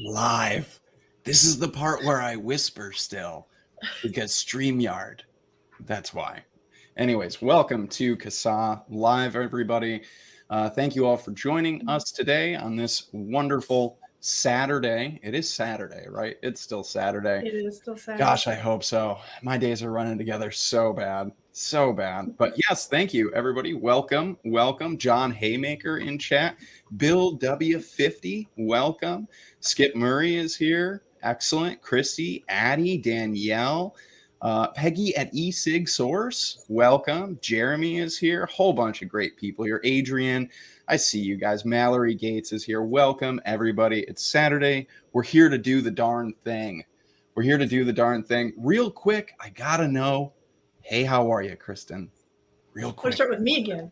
Live. This is the part where I whisper still because StreamYard. That's why. Anyways, welcome to CASAA Live, everybody. Thank you all for joining us today on this wonderful Saturday. It is Saturday, right? It's still Saturday. It is still Saturday. Gosh, I hope so. My days are running together so bad. So bad. But yes, thank you, everybody. Welcome. John Haymaker in chat. Bill W50, welcome. Skip Murray is here. Excellent. Christy, Addie, Danielle, Peggy at eSig Source, welcome. Jeremy is here. Whole bunch of great people here. Adrian, I see you guys. Mallory Gates is here. Welcome, everybody. It's Saturday. We're here to do the darn thing. Real quick, I gotta know, hey, how are you, Kristen? Real quick. We'll start with me again.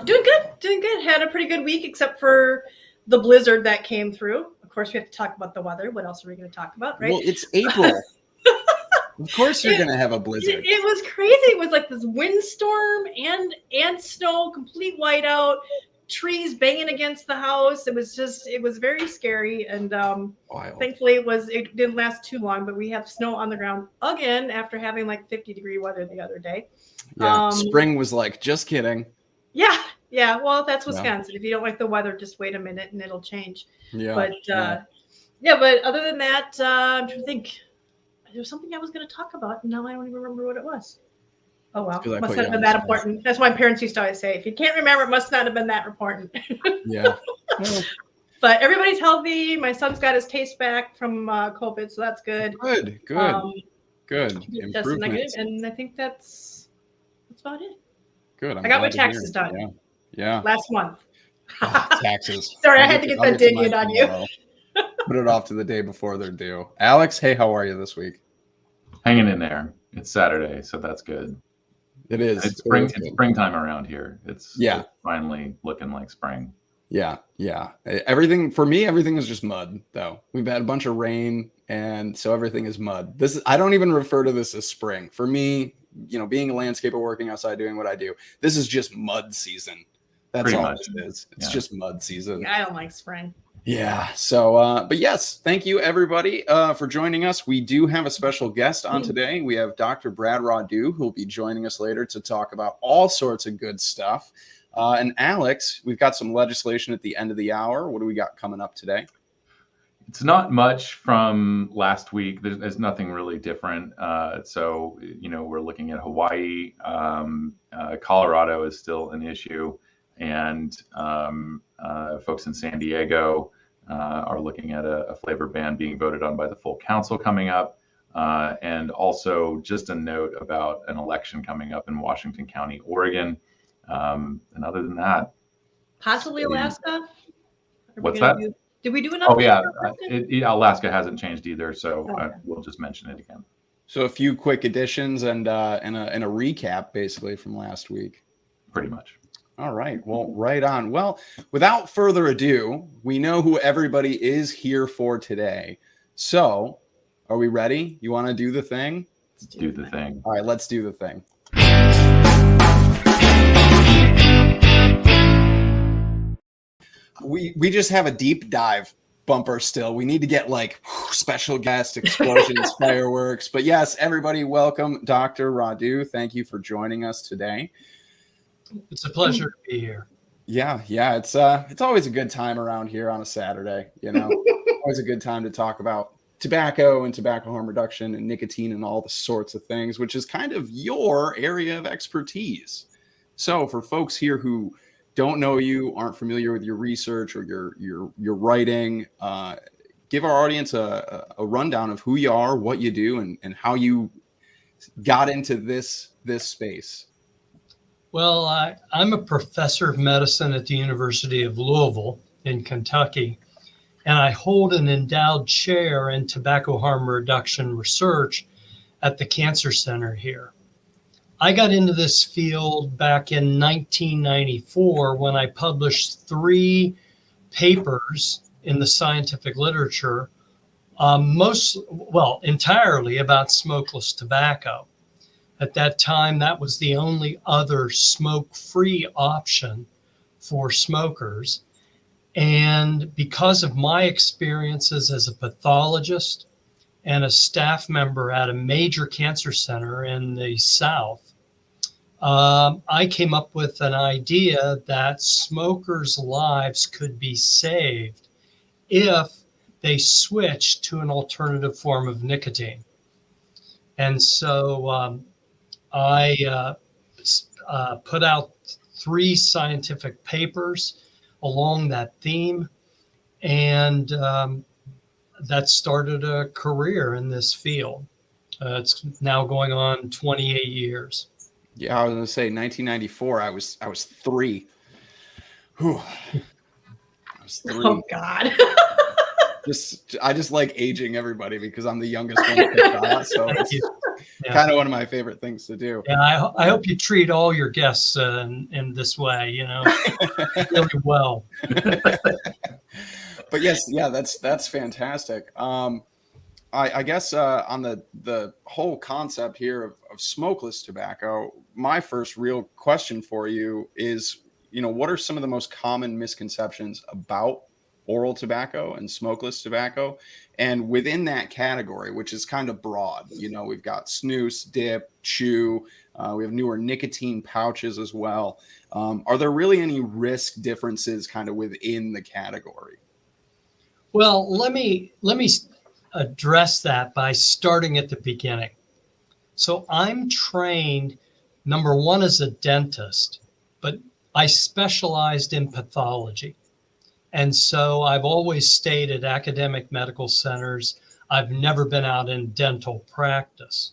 Doing good. Had a pretty good week, except for the blizzard that came through. Of course, we have to talk about the weather. What else are we going to talk about, right? Well, it's April. Of course you're going to have a blizzard. It was crazy. It was like this windstorm and snow, complete whiteout, trees banging against the house. It was very scary. And thankfully it didn't last too long, but we have snow on the ground again after having like 50-degree weather the other day. Yeah, spring was like, just kidding. Yeah. Well, that's Wisconsin. If you don't like the weather, just wait a minute and it'll change. Yeah. But but other than that, I'm trying to think. There was something I was going to talk about, and now I don't even remember what it was. Oh, well. Must not have been that important. That's why my parents used to always say, if you can't remember, it must not have been that important. Yeah. But everybody's healthy. My son's got his taste back from COVID, so that's good. Good. Good. Tested negative, and I think that's about it. Good. I got my taxes done. Yeah. Last month. Taxes. Sorry, I had to get that dig in on you. Put it off to the day before they're due. Alex, hey, how are you this week? Hanging in there. It's Saturday, so that's good. It is. It's springtime around here. It's finally looking like spring. Yeah. Everything is just mud, though. We've had a bunch of rain, and so everything is mud. I don't even refer to this as spring. For me, being a landscaper, working outside, doing what I do, this is just mud season. That's pretty all much. it is. It's just mud season. Yeah, I don't like spring. Yeah. So, but yes, thank you everybody for joining us. We do have a special guest on today. We have Dr. Brad Rodu, who will be joining us later to talk about all sorts of good stuff. And Alex, we've got some legislation at the end of the hour. What do we got coming up today? It's not much from last week. There's nothing really different. So, we're looking at Hawaii. Colorado is still an issue. And folks in San Diego are looking at a flavor ban being voted on by the full council coming up. And also just a note about an election coming up in Washington County, Oregon. And other than that, possibly Alaska. What's that? Did we do an update? Alaska hasn't changed either, so we'll just mention it again. So a few quick additions and a recap basically from last week. Pretty much. All right. Well, right on. Well, without further ado, we know who everybody is here for today. So are we ready? You want to do the thing? Let's do the thing. All right, let's do the thing. We just have a deep dive bumper still. We need to get like special guest explosions, fireworks. But yes, everybody, welcome Dr. Rodu. Thank you for joining us today. It's a pleasure to be here. Yeah. It's always a good time around here on a Saturday. Always a good time to talk about tobacco and tobacco harm reduction and nicotine and all the sorts of things, which is kind of your area of expertise. So for folks here who don't know you, aren't familiar with your research or your writing, give our audience a rundown of who you are, what you do, and how you got into this space. Well, I'm a professor of medicine at the University of Louisville in Kentucky, and I hold an endowed chair in tobacco harm reduction research at the Cancer Center here. I got into this field back in 1994 when I published 3 papers in the scientific literature, entirely about smokeless tobacco. At that time, that was the only other smoke-free option for smokers. And because of my experiences as a pathologist and a staff member at a major cancer center in the South, I came up with an idea that smokers' lives could be saved if they switched to an alternative form of nicotine. And so I put out 3 scientific papers along that theme, and that started a career in this field. It's now going on 28 years. Yeah, I was going to say 1994. I was 3. Whew. I was 3. Oh God. I just like aging everybody because I'm the youngest one to pick out, so it's kind of one of my favorite things to do. Yeah, I hope you treat all your guests in this way, really well. But yes, yeah, that's fantastic. I guess on the whole concept here of smokeless tobacco, my first real question for you is, what are some of the most common misconceptions about oral tobacco and smokeless tobacco? And within that category, which is kind of broad, we've got snus, dip, chew, we have newer nicotine pouches as well. Are there really any risk differences kind of within the category? Well, let me address that by starting at the beginning. So I'm trained, number one, as a dentist, but I specialized in pathology. And so I've always stayed at academic medical centers. I've never been out in dental practice.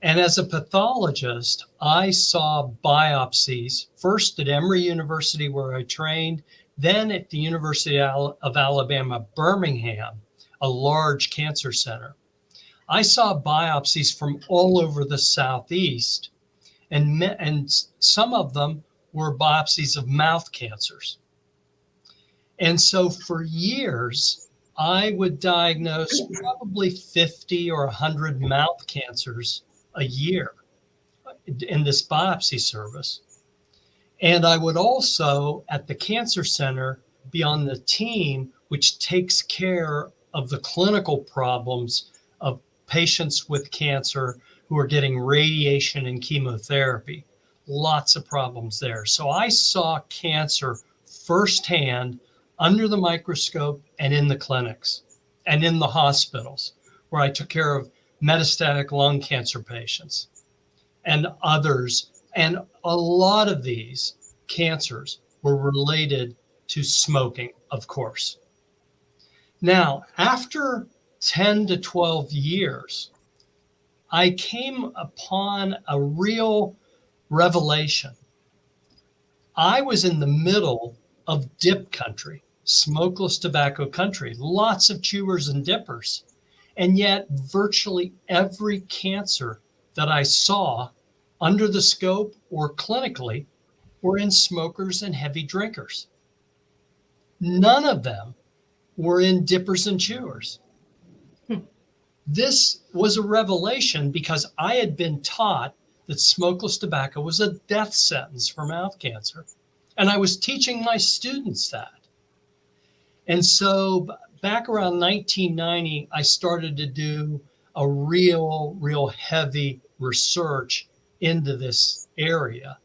And as a pathologist, I saw biopsies first at Emory University, where I trained, then at the University of Alabama, Birmingham, a large cancer center. I saw biopsies from all over the Southeast, and some of them were biopsies of mouth cancers. And so for years, I would diagnose probably 50 or 100 mouth cancers a year in this biopsy service. And I would also, at the cancer center, be on the team which takes care of the clinical problems of patients with cancer who are getting radiation and chemotherapy. Lots of problems there. So I saw cancer firsthand under the microscope and in the clinics and in the hospitals, where I took care of metastatic lung cancer patients and others. And a lot of these cancers were related to smoking, of course. Now, after 10 to 12 years, I came upon a real revelation. I was in the middle of dip country, smokeless tobacco country, lots of chewers and dippers. And yet virtually every cancer that I saw under the scope or clinically were in smokers and heavy drinkers. None of them were in dippers and chewers. This was a revelation because I had been taught that smokeless tobacco was a death sentence for mouth cancer. And I was teaching my students that. And so back around 1990, I started to do a real heavy research into this area.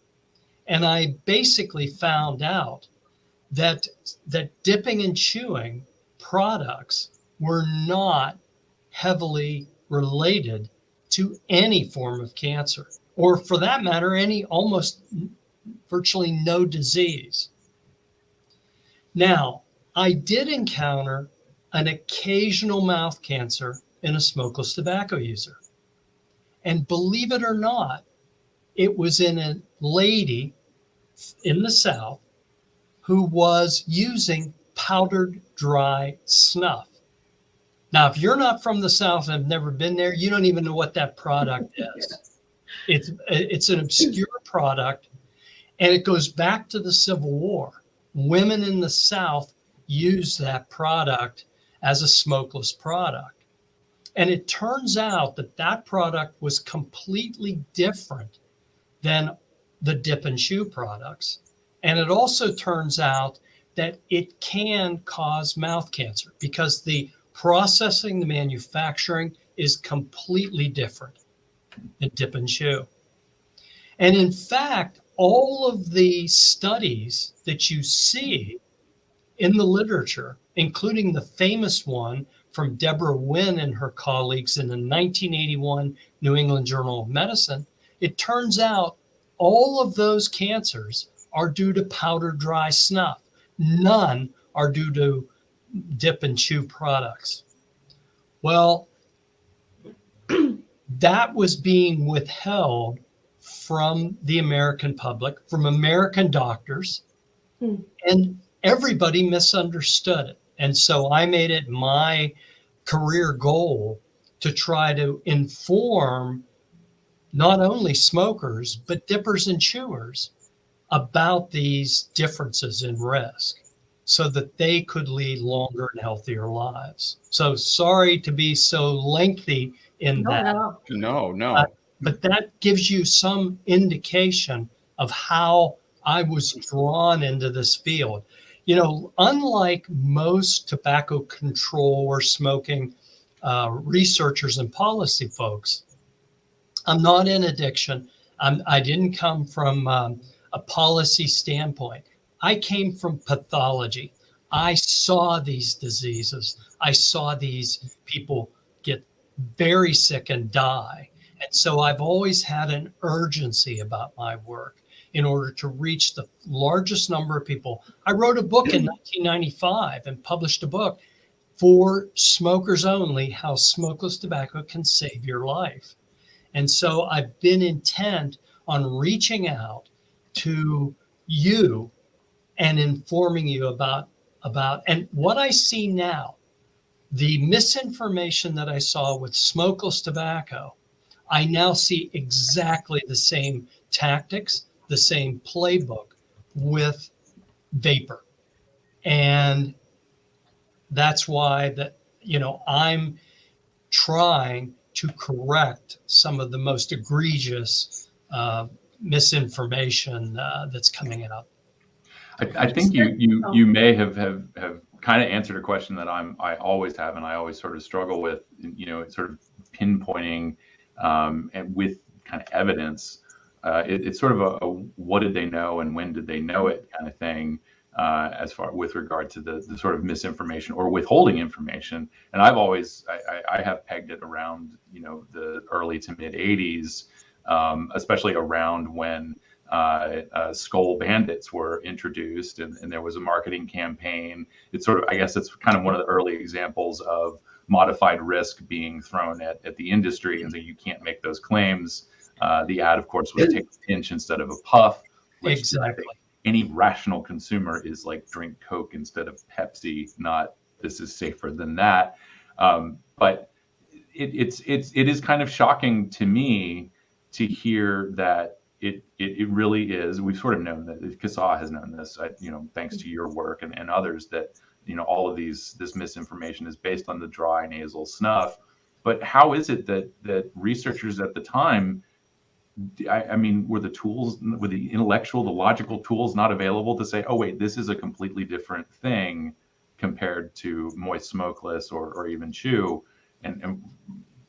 And I basically found out that dipping and chewing products were not heavily related to any form of cancer, or for that matter, any almost virtually no disease. Now, I did encounter an occasional mouth cancer in a smokeless tobacco user. And believe it or not, it was in a lady in the South who was using powdered dry snuff. Now, if you're not from the South and have never been there, you don't even know what that product is. It's an obscure product, and it goes back to the Civil War. Women in the South used that product as a smokeless product. And it turns out that that product was completely different than the dip and chew products. And it also turns out that it can cause mouth cancer because the processing, the manufacturing is completely different than dip and chew. And in fact, all of the studies that you see in the literature, including the famous one from Deborah Wynn and her colleagues in the 1981 New England Journal of Medicine, it turns out all of those cancers are due to powder dry snuff. None are due to dip and chew products. Well, that was being withheld from the American public, from American doctors, and everybody misunderstood it. And so I made it my career goal to try to inform not only smokers, but dippers and chewers about these differences in risk so that they could lead longer and healthier lives. So sorry to be so lengthy in that. No. But that gives you some indication of how I was drawn into this field. You know, unlike most tobacco control or smoking researchers and policy folks, I'm not in addiction. I didn't come from a policy standpoint. I came from pathology. I saw these diseases. I saw these people get very sick and die. And so I've always had an urgency about my work in order to reach the largest number of people. I wrote a book in 1995 and published a book for smokers only, How Smokeless Tobacco Can Save Your Life. And so I've been intent on reaching out to you and informing you about and what I see now, the misinformation that I saw with smokeless tobacco, I now see exactly the same tactics, the same playbook with vapor. And that's why I'm trying to correct some of the most egregious misinformation that's coming out. I think you may have kind of answered a question that I always have, and I always sort of struggle with, sort of pinpointing and with kind of evidence. It's sort of a what did they know and when did they know it kind of thing, as far with regard to the sort of misinformation or withholding information. And I've always I have pegged it around the early to mid 80s, especially around when Skull Bandits were introduced, and there was a marketing campaign. It's sort of, I guess it's kind of one of the early examples of modified risk being thrown at the industry, and so you can't make those claims. The ad, of course, was take a pinch instead of a puff, which exactly. Any rational consumer is like drink Coke instead of Pepsi, not this is safer than that. But it is kind of shocking to me to hear that it really is. We've sort of known that. CASAA has known this, thanks to your work and others, that all of this misinformation is based on the dry nasal snuff. But how is it that researchers at the time, I mean, were the intellectual, the logical tools not available to say, oh wait, this is a completely different thing compared to moist smokeless or even chew, and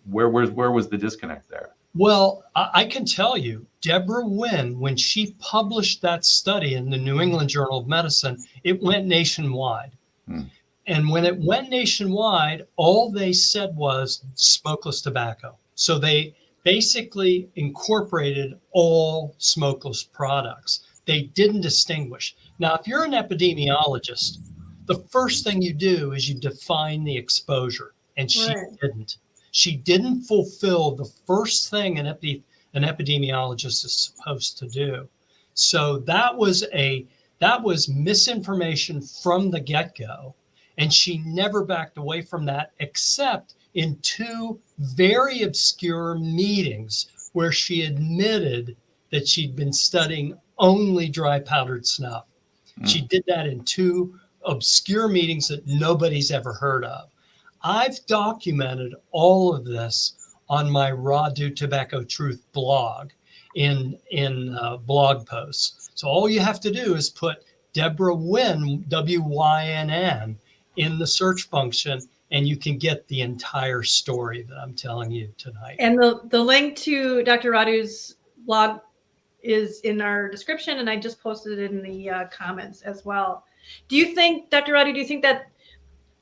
where was the disconnect there? Well, I can tell you, Deborah Wynn, when she published that study in the New England Journal of Medicine, it went nationwide. And when it went nationwide, all they said was smokeless tobacco. So they basically incorporated all smokeless products. They didn't distinguish. Now, if you're an epidemiologist, the first thing you do is you define the exposure, and she didn't. She didn't fulfill the first thing an epidemiologist is supposed to do. So that was misinformation from the get-go, and she never backed away from that, except in two very obscure meetings where she admitted that she'd been studying only dry powdered snuff. She did that in two obscure meetings that nobody's ever heard of. I've documented all of this on my Rodu Tobacco Truth blog in blog posts. So all you have to do is put Deborah Wynn, WYNN, in the search function, and you can get the entire story that I'm telling you tonight. And the link to Dr. Rodu's blog is in our description, and I just posted it in the comments as well. Do you think, Dr. Rodu, do you think that,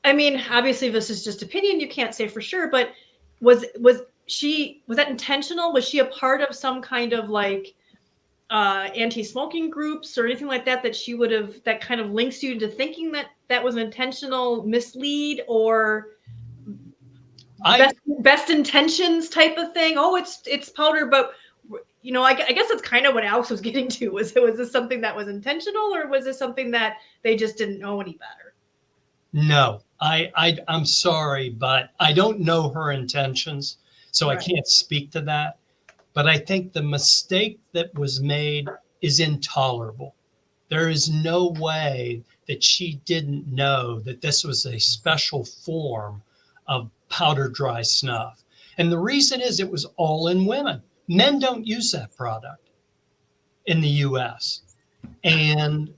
I mean, obviously this is just opinion, you can't say for sure, but was that intentional? Was she a part of some kind of like anti-smoking groups or anything like that, that she would have, that kind of links you into thinking that that was an intentional mislead, or best intentions type of thing? Oh, it's powder, but you know, I guess that's kind of what Alex was getting to. Was this something that was intentional, or was this something that they just didn't know any better? No, I'm sorry, but I don't know her intentions, so right. I can't speak to that. But I think the mistake that was made is intolerable. There is no way that she didn't know that this was a special form of powder dry snuff. And the reason is it was all in women. Men don't use that product in the US. And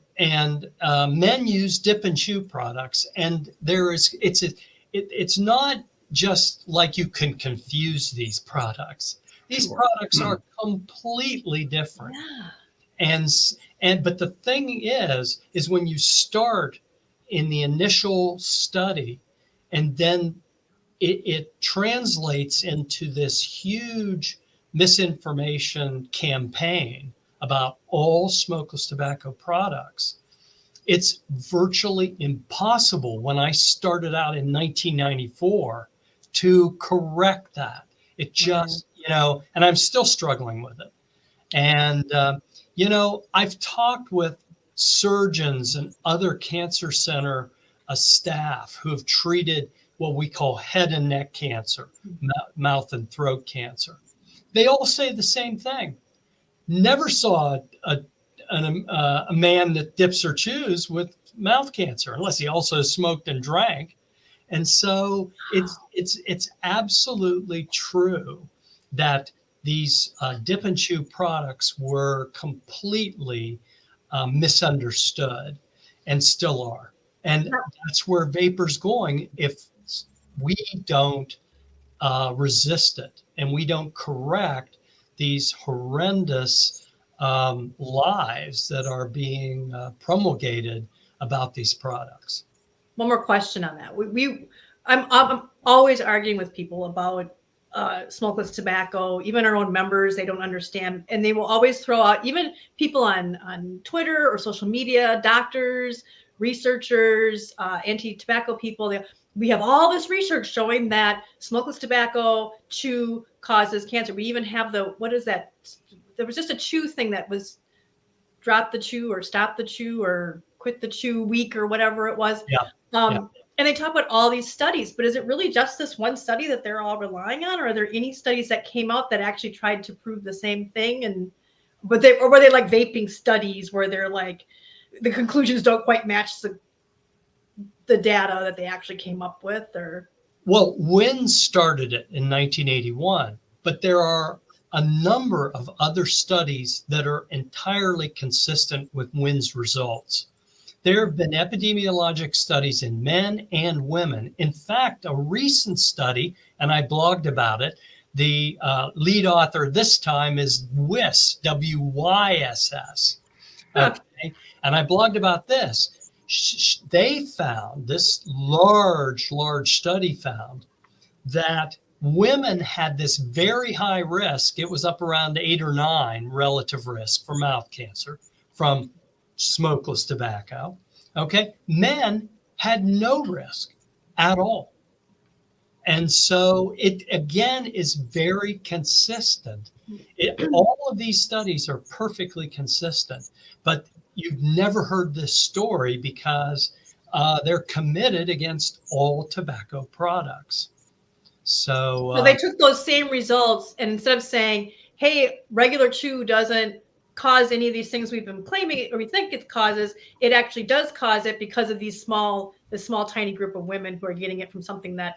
men use dip and chew products. And it's not just like you can confuse these products. These products are completely different. Yeah. But the thing is when you start in the initial study, and then it translates into this huge misinformation campaign about all smokeless tobacco products. It's virtually impossible when I started out in 1994 to correct that. It just, you know, and I'm still struggling with it. And, you know, I've talked with surgeons and other cancer center staff who have treated what we call head and neck cancer, mouth and throat cancer. They all say the same thing. Never saw a man that dips or chews with mouth cancer, unless he also smoked and drank. And so it's absolutely true that these dip and chew products were completely misunderstood, and still are. And that's where vapor's going if we don't resist it and we don't correct these horrendous lies that are being promulgated about these products. One more question on that. I'm always arguing with people about smokeless tobacco. Even our own members, they don't understand, and they will always throw out, even people on Twitter or social media, doctors, researchers, anti-tobacco people. We have all this research showing that smokeless tobacco chew causes cancer. We even have what is that? There was just a chew thing that was drop the chew or stop the chew or quit the chew week or whatever it was. Yeah. And they talk about all these studies, but is it really just this one study that they're all relying on? Or are there any studies that came out that actually tried to prove the same thing? Were they like vaping studies where they're like, the conclusions don't quite match the data that they actually came up with? Or well, Wynn started it in 1981, but there are a number of other studies that are entirely consistent with Wynn's results. There have been epidemiologic studies in men and women. In fact, a recent study, and I blogged about it, the lead author this time is WYSS, W-Y-S-S. Okay, and I blogged about this. They found, this large study found that women had this very high risk. It was up around 8 or 9 relative risk for mouth cancer from smokeless tobacco. Okay. Men had no risk at all. And so it again is very consistent. All of these studies are perfectly consistent, but you've never heard this story because they're committed against all tobacco products. So they took those same results, and instead of saying, hey, regular chew doesn't cause any of these things we've been claiming or we think it causes, it actually does cause it because of this small tiny group of women who are getting it from something that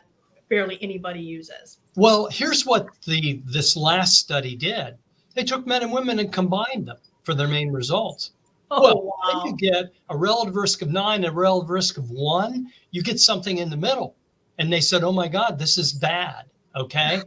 barely anybody uses. Well, here's what this last study did. They took men and women and combined them for their main results. Oh, Then wow. you get a relative risk of 9 and a relative risk of 1. You get something in the middle. And they said, oh my God, this is bad. Okay.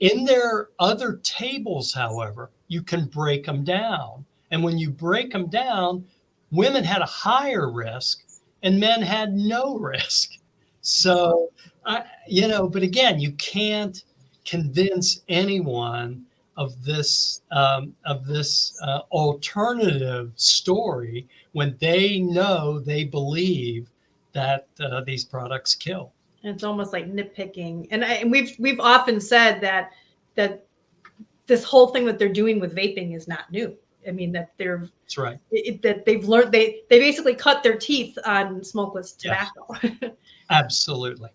In their other tables, however, you can break them down. And when you break them down, women had a higher risk and men had no risk. So, but again, you can't convince anyone of this alternative story when they believe that these products kill. And it's almost like nitpicking. And we've often said that this whole thing that they're doing with vaping is not new. I mean, that that's right. That they've learned, they basically cut their teeth on smokeless tobacco. Yes. Absolutely.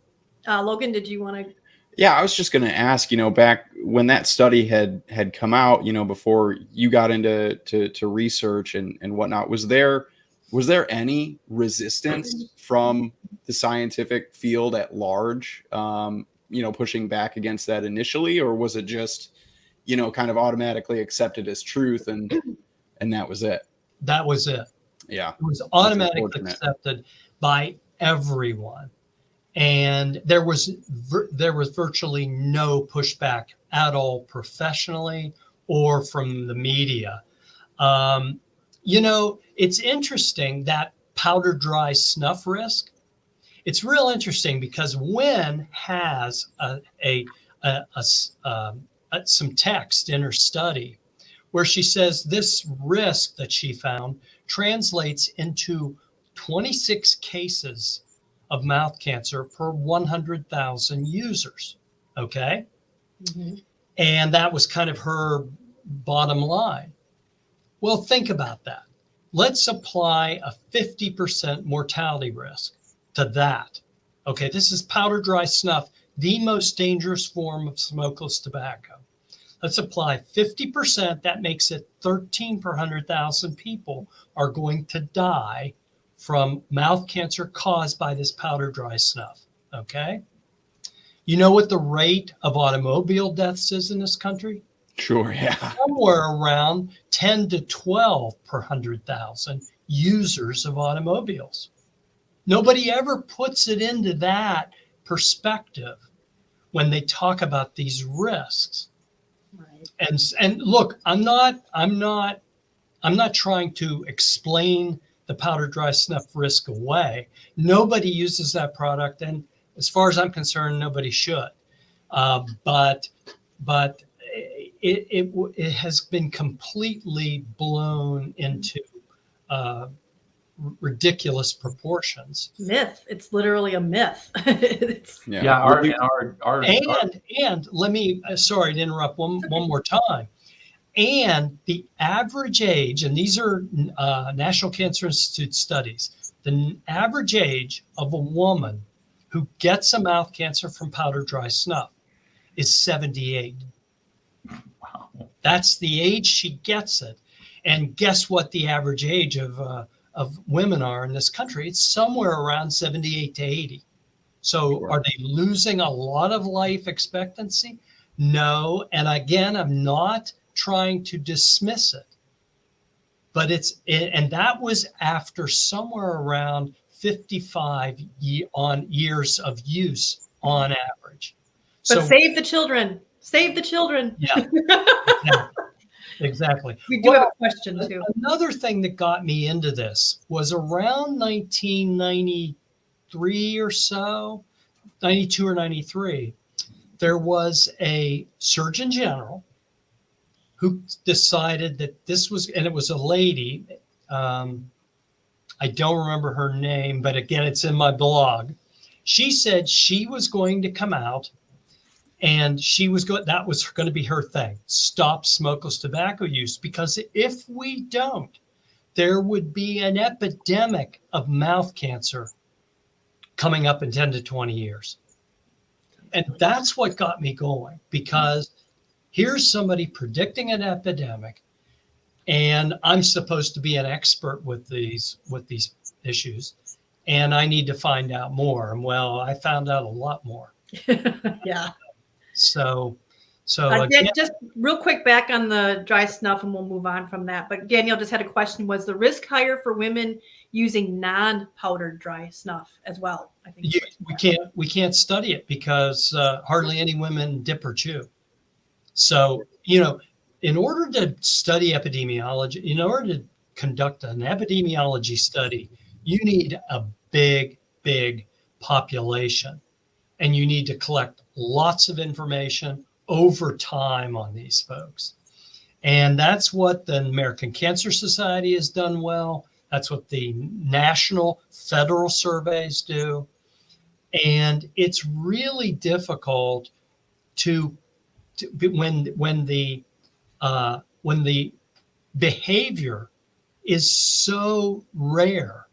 Logan, did you want to? Yeah, I was just going to ask, back when that study had come out, before you got into to research and whatnot, was there any resistance from the scientific field at large, pushing back against that initially, or was it just, kind of automatically accepted as truth and that was it? That was it. Yeah. It was automatically accepted by everyone. And there was virtually no pushback at all, professionally or from the media. It's interesting that powder dry snuff risk. It's real interesting because Wynn has some text in her study where she says this risk that she found translates into 26 cases of mouth cancer per 100,000 users. Okay. Mm-hmm. And that was kind of her bottom line. Well, think about that. Let's apply a 50% mortality risk to that. Okay. This is powder dry snuff, the most dangerous form of smokeless tobacco. Let's apply 50%. That makes it 13 per 100,000 people are going to die from mouth cancer caused by this powder dry snuff. Okay. You know what the rate of automobile deaths is in this country? Sure, yeah. Somewhere around 10 to 12 per 100,000 users of automobiles. Nobody ever puts it into that perspective when they talk about these risks. Right. And look, I'm not trying to explain the powder dry snuff risk away. Nobody uses that product, and as far as I'm concerned, nobody should. But it has been completely blown into ridiculous proportions. Myth. It's literally a myth. And let me, sorry to interrupt one more time. And the average age, and these are National Cancer Institute studies, the average age of a woman who gets a mouth cancer from powder dry snuff is 78. Wow. That's the age she gets it. And guess what the average age of women are in this country? It's somewhere around 78 to 80. So sure. Are they losing a lot of life expectancy? No. And again, I'm not trying to dismiss it, but and that was after somewhere around 55 years of use on average. But so, save the children. Save the children. Yeah, exactly. We do have a question too. Another thing that got me into this was around 1993 or so, 92 or 93. There was a Surgeon General who decided that this was, and it was a lady, I don't remember her name, but again, it's in my blog. She said she was going to come out and that was going to be her thing, stop smokeless tobacco use, because if we don't, there would be an epidemic of mouth cancer coming up in 10 to 20 years. And that's what got me going, because here's somebody predicting an epidemic, and I'm supposed to be an expert with these issues, and I need to find out more. And well, I found out a lot more. Yeah. So So again, just real quick back on the dry snuff, and we'll move on from that. But Danielle just had a question: was the risk higher for women using non-powdered dry snuff as well? I think we can't study it because hardly any women dip or chew. So in order to study epidemiology, in order to conduct an epidemiology study, you need a big population, and you need to collect lots of information over time on these folks. And that's what the American Cancer Society has done well. That's what the national federal surveys do. And it's really difficult when the behavior is so rare,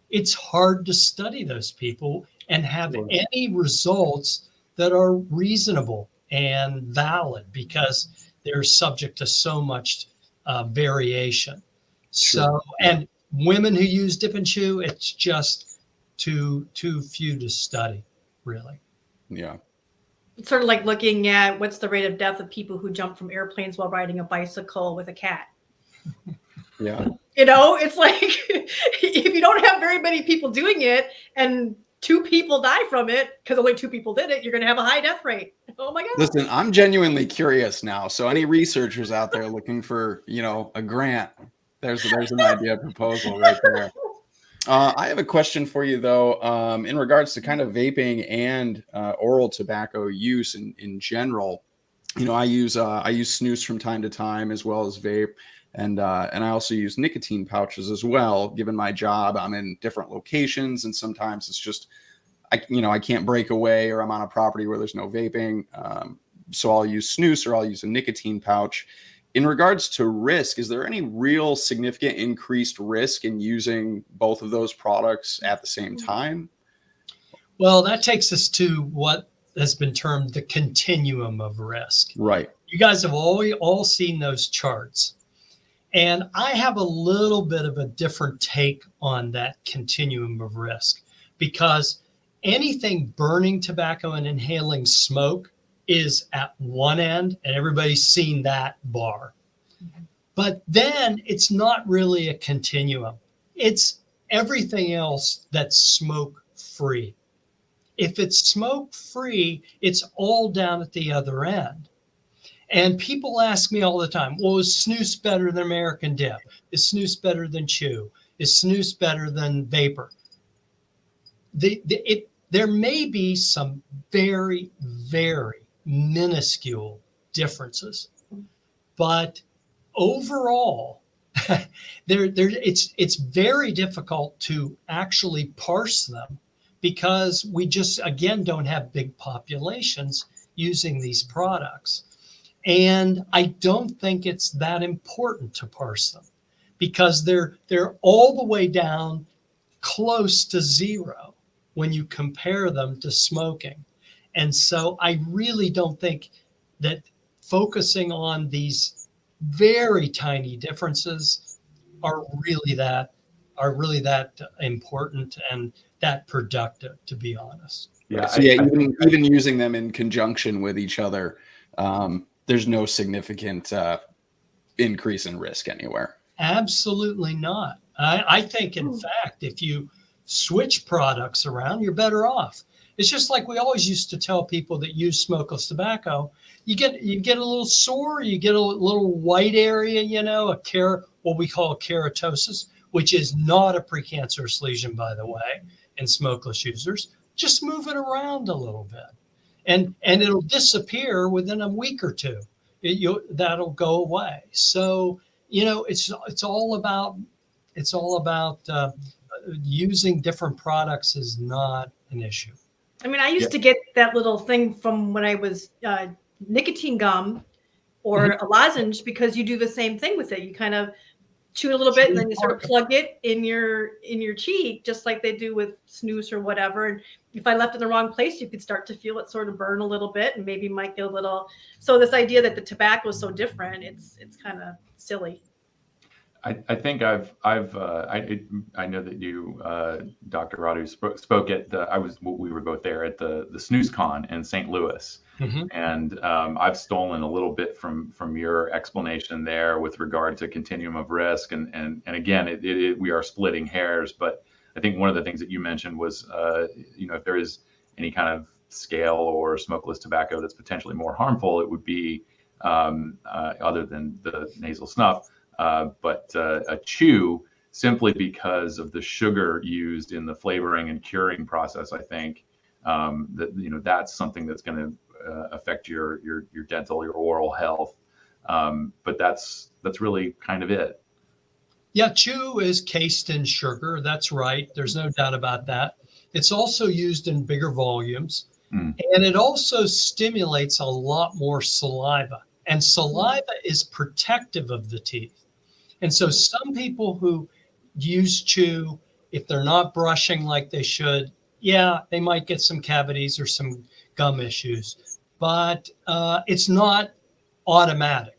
it's hard to study those people and have any results that are reasonable and valid because they're subject to so much variation. So, and women who use dip and chew, it's just too few to study, really. Yeah. It's sort of like looking at what's the rate of death of people who jump from airplanes while riding a bicycle with a cat. Yeah. It's like if you don't have very many people doing it and 2 people die from it because only 2 people did it, you're going to have a high death rate. Oh my God. Listen, I'm genuinely curious now. So any researchers out there looking for, a grant, there's an idea proposal right there. I have a question for you though, in regards to kind of vaping and oral tobacco use in general. I use snus from time to time as well as vape. And I also use nicotine pouches as well. Given my job, I'm in different locations, and sometimes it's just, I can't break away, or I'm on a property where there's no vaping. So I'll use snus or I'll use a nicotine pouch. In regards to risk, is there any real significant increased risk in using both of those products at the same time? Well, that takes us to what has been termed the continuum of risk. Right. You guys have all seen those charts. And I have a little bit of a different take on that continuum of risk, because anything burning tobacco and inhaling smoke is at one end, and everybody's seen that bar. Mm-hmm. But then it's not really a continuum. It's everything else that's smoke free. If it's smoke free, it's all down at the other end. And people ask me all the time, well, is snus better than American dip? Is snus better than chew? Is snus better than vapor? There may be some very, very minuscule differences, but overall, it's very difficult to actually parse them, because we just, again, don't have big populations using these products. And I don't think it's that important to parse them, because they're all the way down close to zero when you compare them to smoking. And so I really don't think that focusing on these very tiny differences are really that important and that productive, to be honest. Yeah. So even using them in conjunction with each other, there's no significant increase in risk anywhere. Absolutely not. I think, in fact, if you switch products around, you're better off. It's just like we always used to tell people that use smokeless tobacco. You get a little sore, you get a little white area, what we call keratosis, which is not a precancerous lesion, by the way, in smokeless users. Just move it around a little bit. And it'll disappear within a week or two. That'll go away. So it's all about using different products is not an issue. I mean, I used to get that little thing from when I was nicotine gum or a lozenge, because you do the same thing with it. You kind of chew it a little bit, and then you sort of plug it in your cheek, just like they do with snus or whatever. And if I left it in the wrong place, you could start to feel it sort of burn a little bit, and maybe might get a little. So this idea that the tobacco is so different, it's kind of silly. I think I know that you, Dr. Rodu, spoke at we were both there at the Snus Con in St. Louis, and I've stolen a little bit from your explanation there with regard to continuum of risk, and again, we are splitting hairs, but I think one of the things that you mentioned was, if there is any kind of scale or smokeless tobacco that's potentially more harmful, it would be other than the nasal snuff. But a chew, simply because of the sugar used in the flavoring and curing process, I think that's something that's going to affect your dental, your oral health. But that's really kind of it. Yeah, chew is cased in sugar. That's right. There's no doubt about that. It's also used in bigger volumes, and it also stimulates a lot more saliva. And saliva is protective of the teeth. And so some people who use chew, if they're not brushing like they should, yeah, they might get some cavities or some gum issues, but it's not automatic.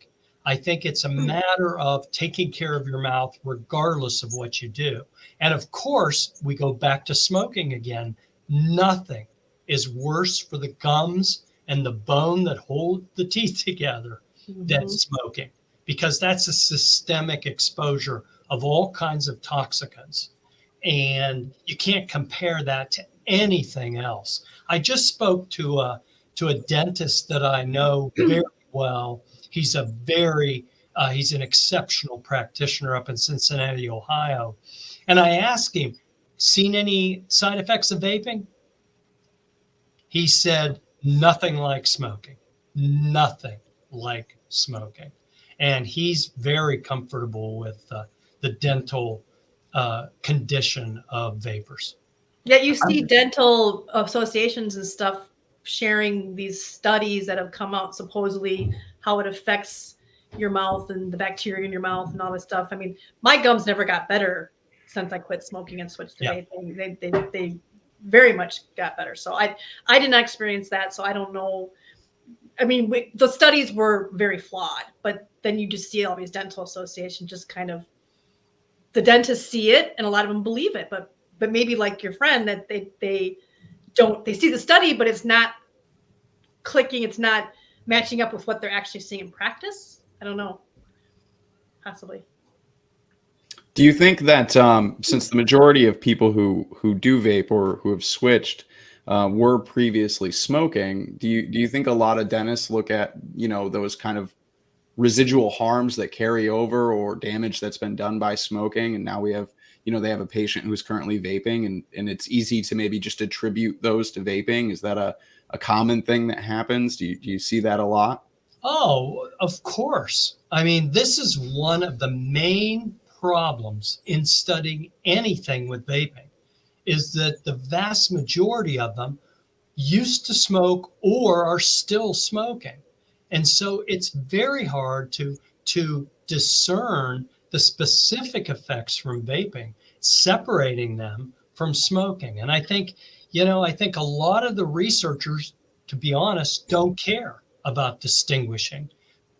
I think it's a matter of taking care of your mouth regardless of what you do. And of course, we go back to smoking again. Nothing is worse for the gums and the bone that hold the teeth together than smoking, because that's a systemic exposure of all kinds of toxicants. And you can't compare that to anything else. I just spoke to a dentist that I know very well. He's he's an exceptional practitioner up in Cincinnati, Ohio. And I asked him, seen any side effects of vaping? He said, nothing like smoking, nothing like smoking. And he's very comfortable with the dental condition of vapors. Yeah, you see dental associations and stuff sharing these studies that have come out, supposedly how it affects your mouth and the bacteria in your mouth and all this stuff. I mean, my gums never got better since I quit smoking and switched to vaping. They very much got better. So I did not experience that. So I don't know. I mean, the studies were very flawed, but then you just see all these dental associations just kind of, the dentists see it and a lot of them believe it, but maybe like your friend, that they see the study, but it's not clicking. It's not matching up with what they're actually seeing in practice. I don't know. Possibly. Do you think that since the majority of people who do vape or who have switched were previously smoking, do you think a lot of dentists look at, those kind of residual harms that carry over or damage that's been done by smoking, and now we have, they have a patient who's currently vaping, and it's easy to maybe just attribute those to vaping? Is that a common thing that happens? Do you see that a lot? Oh, of course. I mean, this is one of the main problems in studying anything with vaping, is that the vast majority of them used to smoke or are still smoking. And so it's very hard to discern the specific effects from vaping, separating them from smoking. And I think a lot of the researchers, to be honest, don't care about distinguishing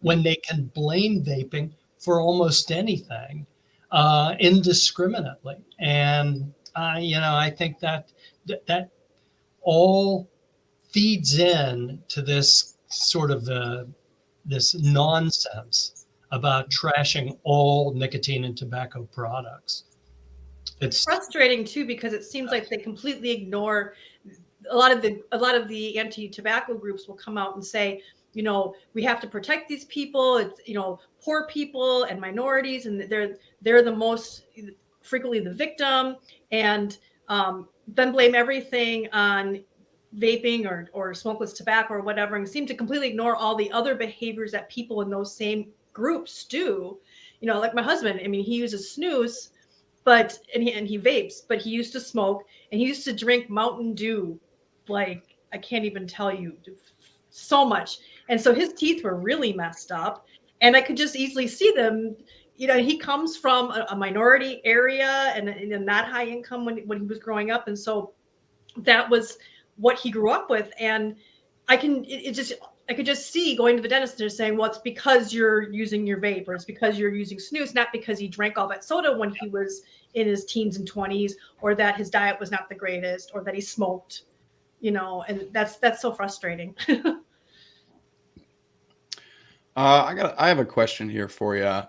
when they can blame vaping for almost anything indiscriminately. And I think that all feeds in to this sort of this nonsense about trashing all nicotine and tobacco products. It's frustrating too, because it seems like they completely ignore a lot of the anti-tobacco groups will come out and say, we have to protect these people. It's, poor people and minorities, and they're the most frequently the victim, and then blame everything on vaping or smokeless tobacco or whatever, and seem to completely ignore all the other behaviors that people in those same groups do. Like my husband, I mean, he uses snus, and he vapes, but he used to smoke, and he used to drink Mountain Dew, like I can't even tell you, so much. And so his teeth were really messed up, and I could just easily see them. He comes from a minority area and not high income when he was growing up, and so that was what he grew up with. And I could just see going to the dentist and just saying, well, it's because you're using your vape, or it's because you're using snus, not because he drank all that soda when he was in his teens and 20s, or that his diet was not the greatest, or that he smoked, and that's so frustrating. I have a question here for you.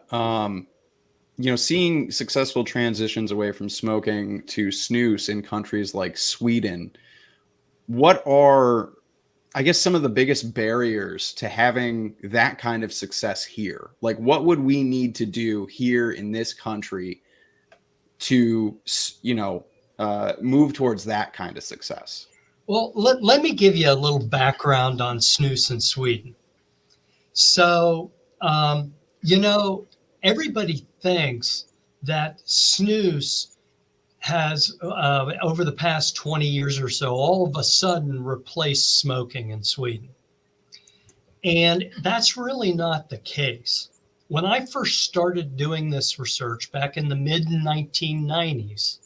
Seeing successful transitions away from smoking to snus in countries like Sweden, what are, I guess, some of the biggest barriers to having that kind of success here? Like, what would we need to do here in this country to, move towards that kind of success? Well, let me give you a little background on snus in Sweden. So, everybody thinks that snus has, over the past 20 years or so, all of a sudden replaced smoking in Sweden. And that's really not the case. When I first started doing this research back in the mid 1990s,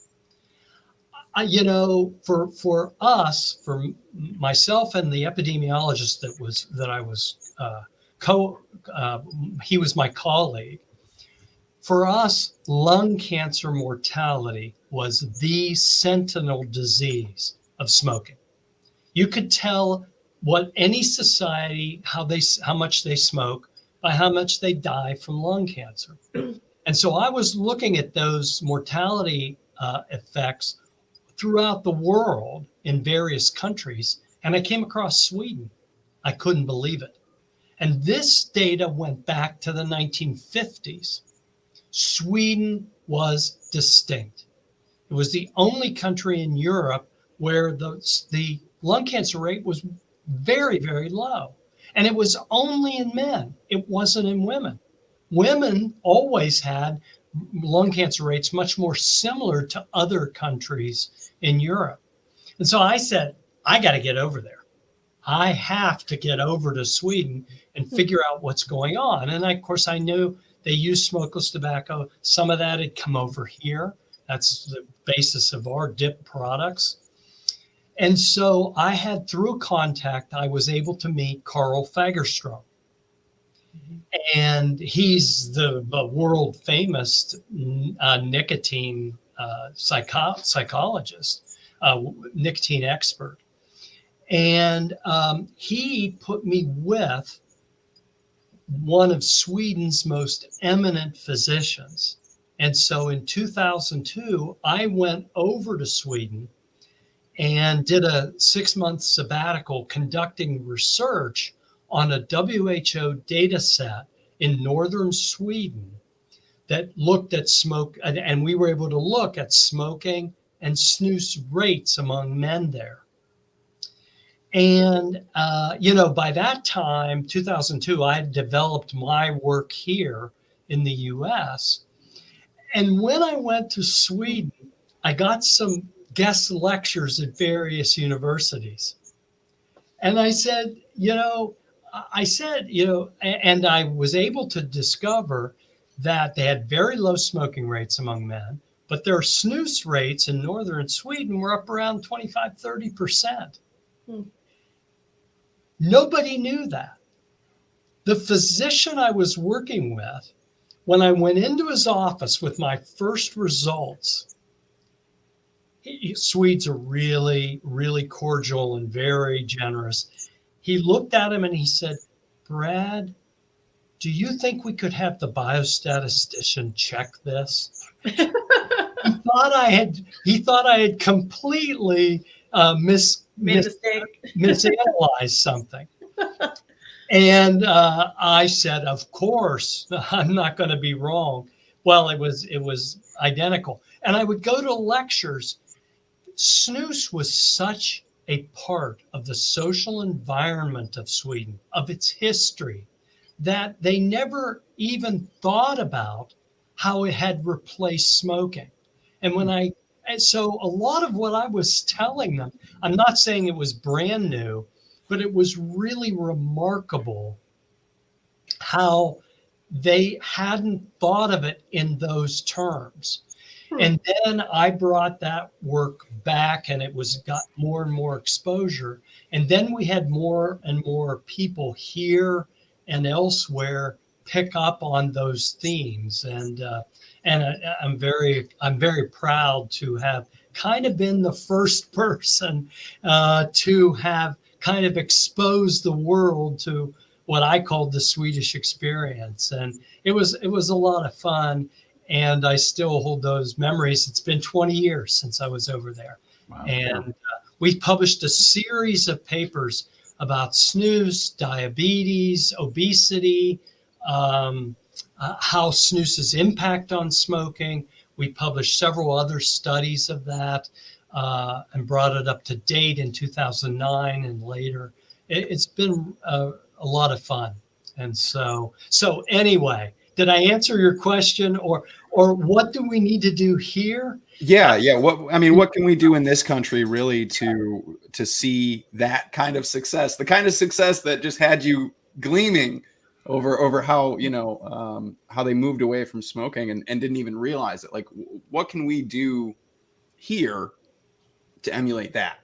for us, for myself and the epidemiologist he was my colleague. For us, lung cancer mortality was the sentinel disease of smoking. You could tell what any society, how much they smoke by how much they die from lung cancer. And so I was looking at those mortality effects throughout the world in various countries, and I came across Sweden. I couldn't believe it. And this data went back to the 1950s. Sweden was distinct. It was the only country in Europe where the lung cancer rate was very, very low. And it was only in men. It wasn't in women. Women always had lung cancer rates much more similar to other countries in Europe. And so I said, I got to get over there. I have to get over to Sweden and figure out what's going on. And of course, I knew they use smokeless tobacco. Some of that had come over here. That's the basis of our dip products. And so I had, through contact, I was able to meet Carl Fagerstrom. And he's the world famous nicotine psychologist, nicotine expert. And he put me with one of Sweden's most eminent physicians. And so in 2002, I went over to Sweden and did a 6-month sabbatical conducting research on a WHO data set in northern Sweden that looked at smoke, and we were able to look at smoking and snus rates among men there. And, by that time, 2002, I had developed my work here in the US. And when I went to Sweden, I got some guest lectures at various universities. And I said, and I was able to discover that they had very low smoking rates among men, but their snus rates in northern Sweden were up around 25, 30%. Nobody knew that. The physician I was working with, when I went into his office with my first results, Swedes are really, really cordial and very generous. He looked at him and he said, Brad, do you think we could have the biostatistician check this? He thought I had completely misanalyzed something. And I said, of course, I'm not going to be wrong. Well, it was identical. And I would go to lectures. Snus was such a part of the social environment of Sweden, of its history, that they never even thought about how it had replaced smoking. And so a lot of what I was telling them, I'm not saying it was brand new, but it was really remarkable how they hadn't thought of it in those terms. And then I brought that work back, and it got more and more exposure. And then we had more and more people here and elsewhere pick up on those themes. And I'm very proud to have kind of been the first person to have kind of exposed the world to what I called the Swedish Experience. And it was a lot of fun. And I still hold those memories. It's been 20 years since I was over there. Wow. And we published a series of papers about snus, diabetes, obesity, how snus's impact on smoking. We published several other studies of that and brought it up to date in 2009 and later. It's been a lot of fun. And so anyway, did I answer your question, or what do we need to do here? Yeah. What can we do in this country really to see that kind of success, the kind of success that just had you gleaming over how, how they moved away from smoking and didn't even realize it? Like, what can we do here to emulate that?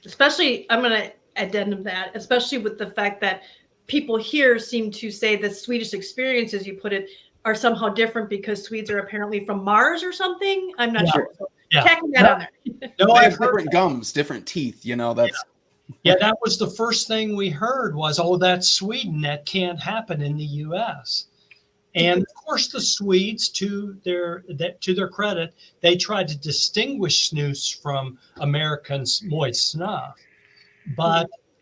Especially, I'm going to addendum that, especially with the fact that people here seem to say the Swedish Experience, as you put it, are somehow different because Swedes are apparently from Mars or something. I'm not sure. So tacking that on there. No, they have different gums, different teeth. That's that was the first thing we heard was, oh, that's Sweden. That can't happen in the U.S. And of course, the Swedes, to their credit, they tried to distinguish snus from American moist snuff,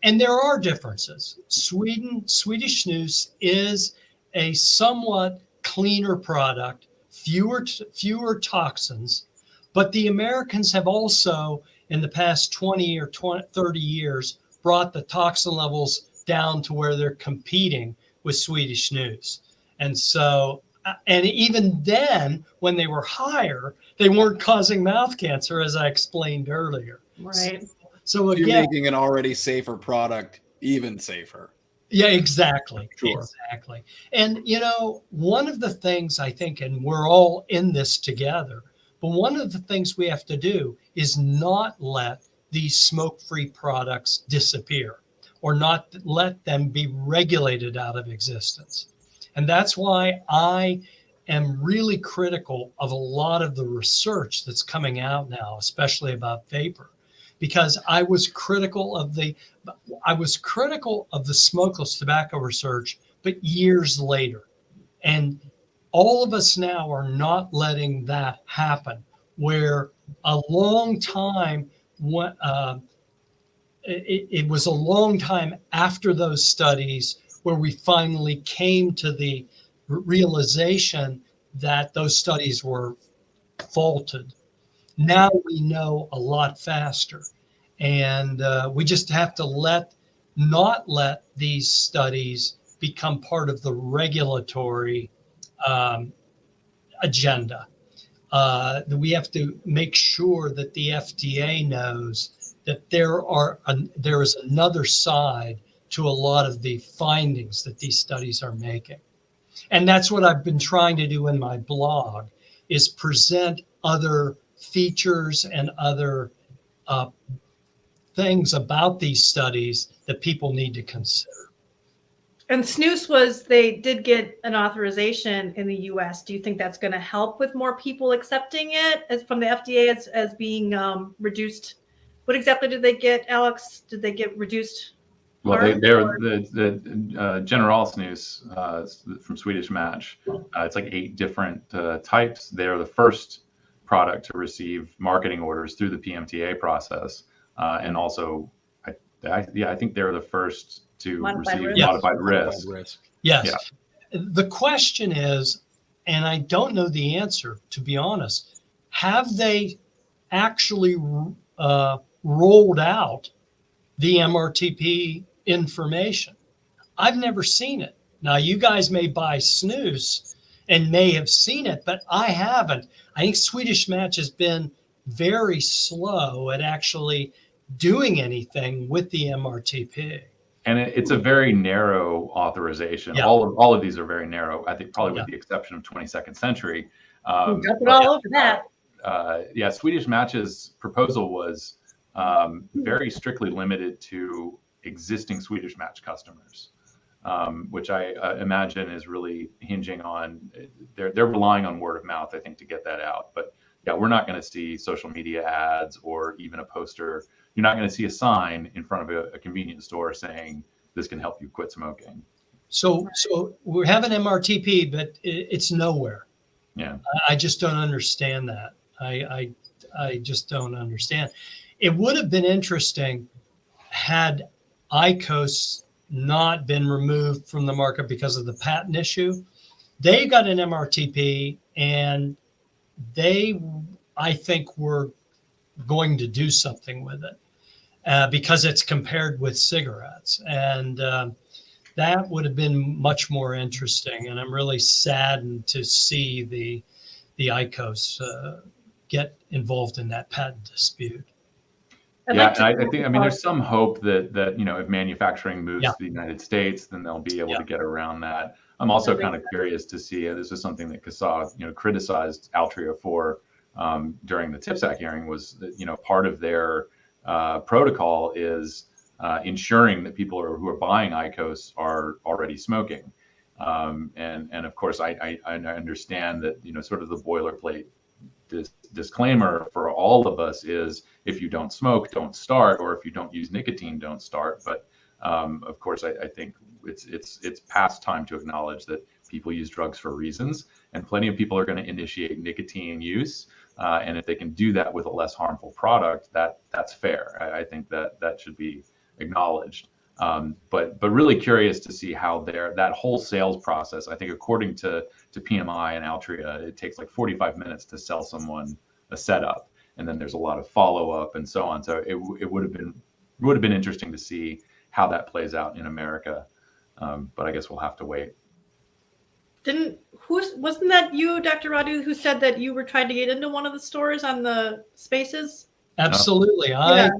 and there are differences. Swedish snus is a somewhat cleaner product, fewer toxins, but the Americans have also, in the past 20 or 30 years, brought the toxin levels down to where they're competing with Swedish snus. And so, and even then, when they were higher, they weren't causing mouth cancer, as I explained earlier. Right. So again, you're making an already safer product even safer. Yeah, exactly. Sure. Exactly. And, one of the things I think, and we're all in this together, but one of the things we have to do is not let these smoke-free products disappear or not let them be regulated out of existence. And that's why I am really critical of a lot of the research that's coming out now, especially about vapor, because I was critical of the smokeless tobacco research, but years later. And all of us now are not letting that happen, where a long time, it was a long time after those studies where we finally came to the realization that those studies were faulted. Now we know a lot faster, and we just have to not let these studies become part of the regulatory agenda. We have to make sure that the FDA knows that there is another side to a lot of the findings that these studies are making. And that's what I've been trying to do in my blog, is present other features and other things about these studies that people need to consider. And snus they did get an authorization in the U.S. Do you think that's going to help with more people accepting it from the FDA as being reduced? What exactly did they get, Alex? Did they get reduced? Well, they're the General Snus from Swedish Match. It's like 8 different types. They're the first product to receive marketing orders through the PMTA process, and also, I think they're the first to receive modified risk. Yes. Yeah. The question is, and I don't know the answer, to be honest, have they actually rolled out the MRTP information? I've never seen it. Now, you guys may buy snus and may have seen it, but I haven't. I think Swedish Match has been very slow at actually doing anything with the MRTP. And it's a very narrow authorization. Yeah. All of these are very narrow, I think, probably with the exception of 22nd Century. Dump it all over that. Swedish Match's proposal was very strictly limited to existing Swedish Match customers, which I imagine is really hinging on, they're relying on word of mouth, I think, to get that out. But yeah, we're not going to see social media ads or even a poster. You're not going to see a sign in front of a convenience store saying this can help you quit smoking. So we have an MRTP, but it's nowhere. Yeah, I just don't understand that. I just don't understand. It would have been interesting had IQOS not been removed from the market because of the patent issue. They got an MRTP, and they, I think, were going to do something with it because it's compared with cigarettes. And that would have been much more interesting. And I'm really saddened to see the IQOS get involved in that patent dispute. And I think, I mean, there's some hope that if manufacturing moves to the United States, then they'll be able to get around that. I'm also kind of curious to see, this is something that CASAA, criticized Altria for during the TPSAC hearing, was that, part of their protocol is ensuring that people who are buying IQOS are already smoking. And of course, I understand that, sort of the boilerplate disclaimer for all of us is, if you don't smoke, don't start, or if you don't use nicotine, don't start. But of course, I think it's past time to acknowledge that people use drugs for reasons, and plenty of people are going to initiate nicotine use. And if they can do that with a less harmful product, that's fair. I think that should be acknowledged. But really curious to see how that whole sales process, I think according to PMI and Altria, it takes like 45 minutes to sell someone a setup. And then there's a lot of follow-up and so on. So it would have been interesting to see how that plays out in America. But I guess we'll have to wait. Wasn't that you, Dr. Rodu, who said that you were trying to get into one of the stores on the Spaces? Absolutely. I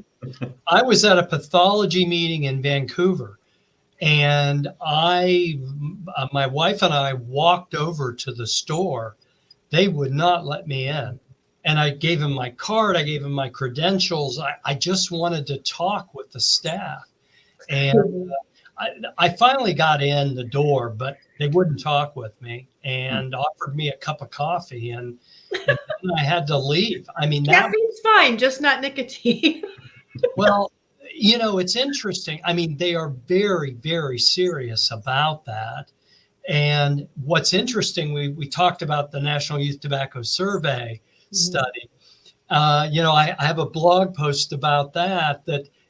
was at a pathology meeting in Vancouver, and my wife and I walked over to the store. They would not let me in. And I gave him my card. I gave him my credentials. I just wanted to talk with the staff. And I finally got in the door, but they wouldn't talk with me and offered me a cup of coffee. And then I had to leave. I mean, caffeine's fine, just not nicotine. Well, it's interesting. I mean, they are very, very serious about that. And what's interesting, we talked about the National Youth Tobacco Survey study. I have a blog post about that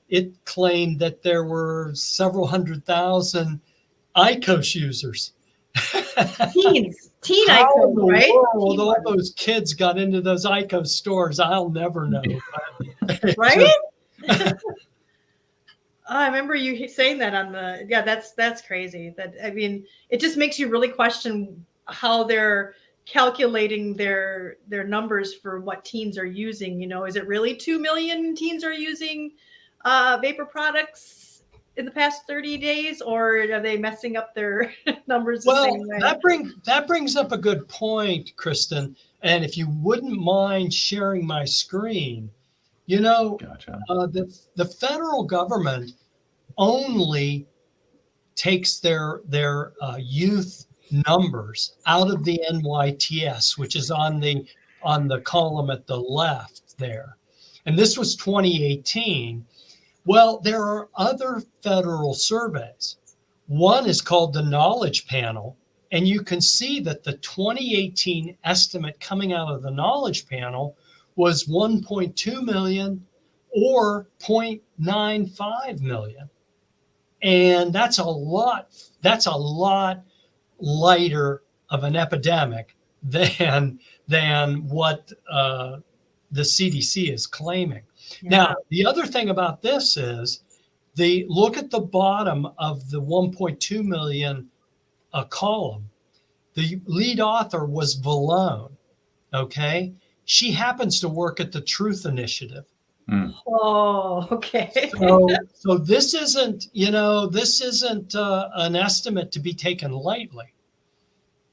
it claimed that there were several 100,000 IQOS users. Teen IQOS, right? All those kids got into those IQOS stores, I'll never know. Right? I remember you saying that on that's crazy. It just makes you really question how they're calculating their numbers for what teens are using. Is it really 2 million teens are using vapor products in the past 30 days, or are they messing up their numbers the same way? That brings up a good point, Kristen. And if you wouldn't mind sharing my screen, Gotcha. The federal government only takes their youth numbers out of the NYTS, which is on the column at the left there. And this was 2018. Well, there are other federal surveys. One is called the Knowledge Panel, and you can see that the 2018 estimate coming out of the Knowledge Panel was 1.2 million or 0.95 million. And that's a lot lighter of an epidemic than what the CDC is claiming. Yeah. Now, the other thing about this is look at the bottom of the 1.2 million column. The lead author was Valone. Okay. She happens to work at the Truth Initiative. Oh, okay. So this isn't an estimate to be taken lightly.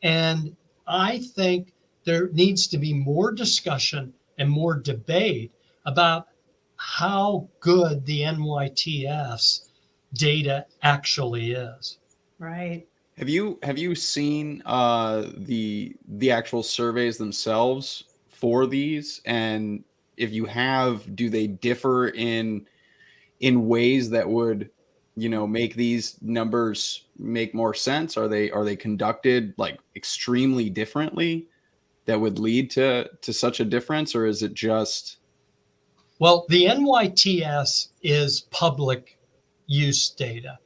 And I think there needs to be more discussion and more debate about how good the NYTS data actually is. Right. Have you seen the actual surveys themselves for these? And if you have, do they differ in ways that would, make these numbers make more sense? Are they conducted like extremely differently that would lead to such a difference, or is it just? Well, the NYTS is public use data.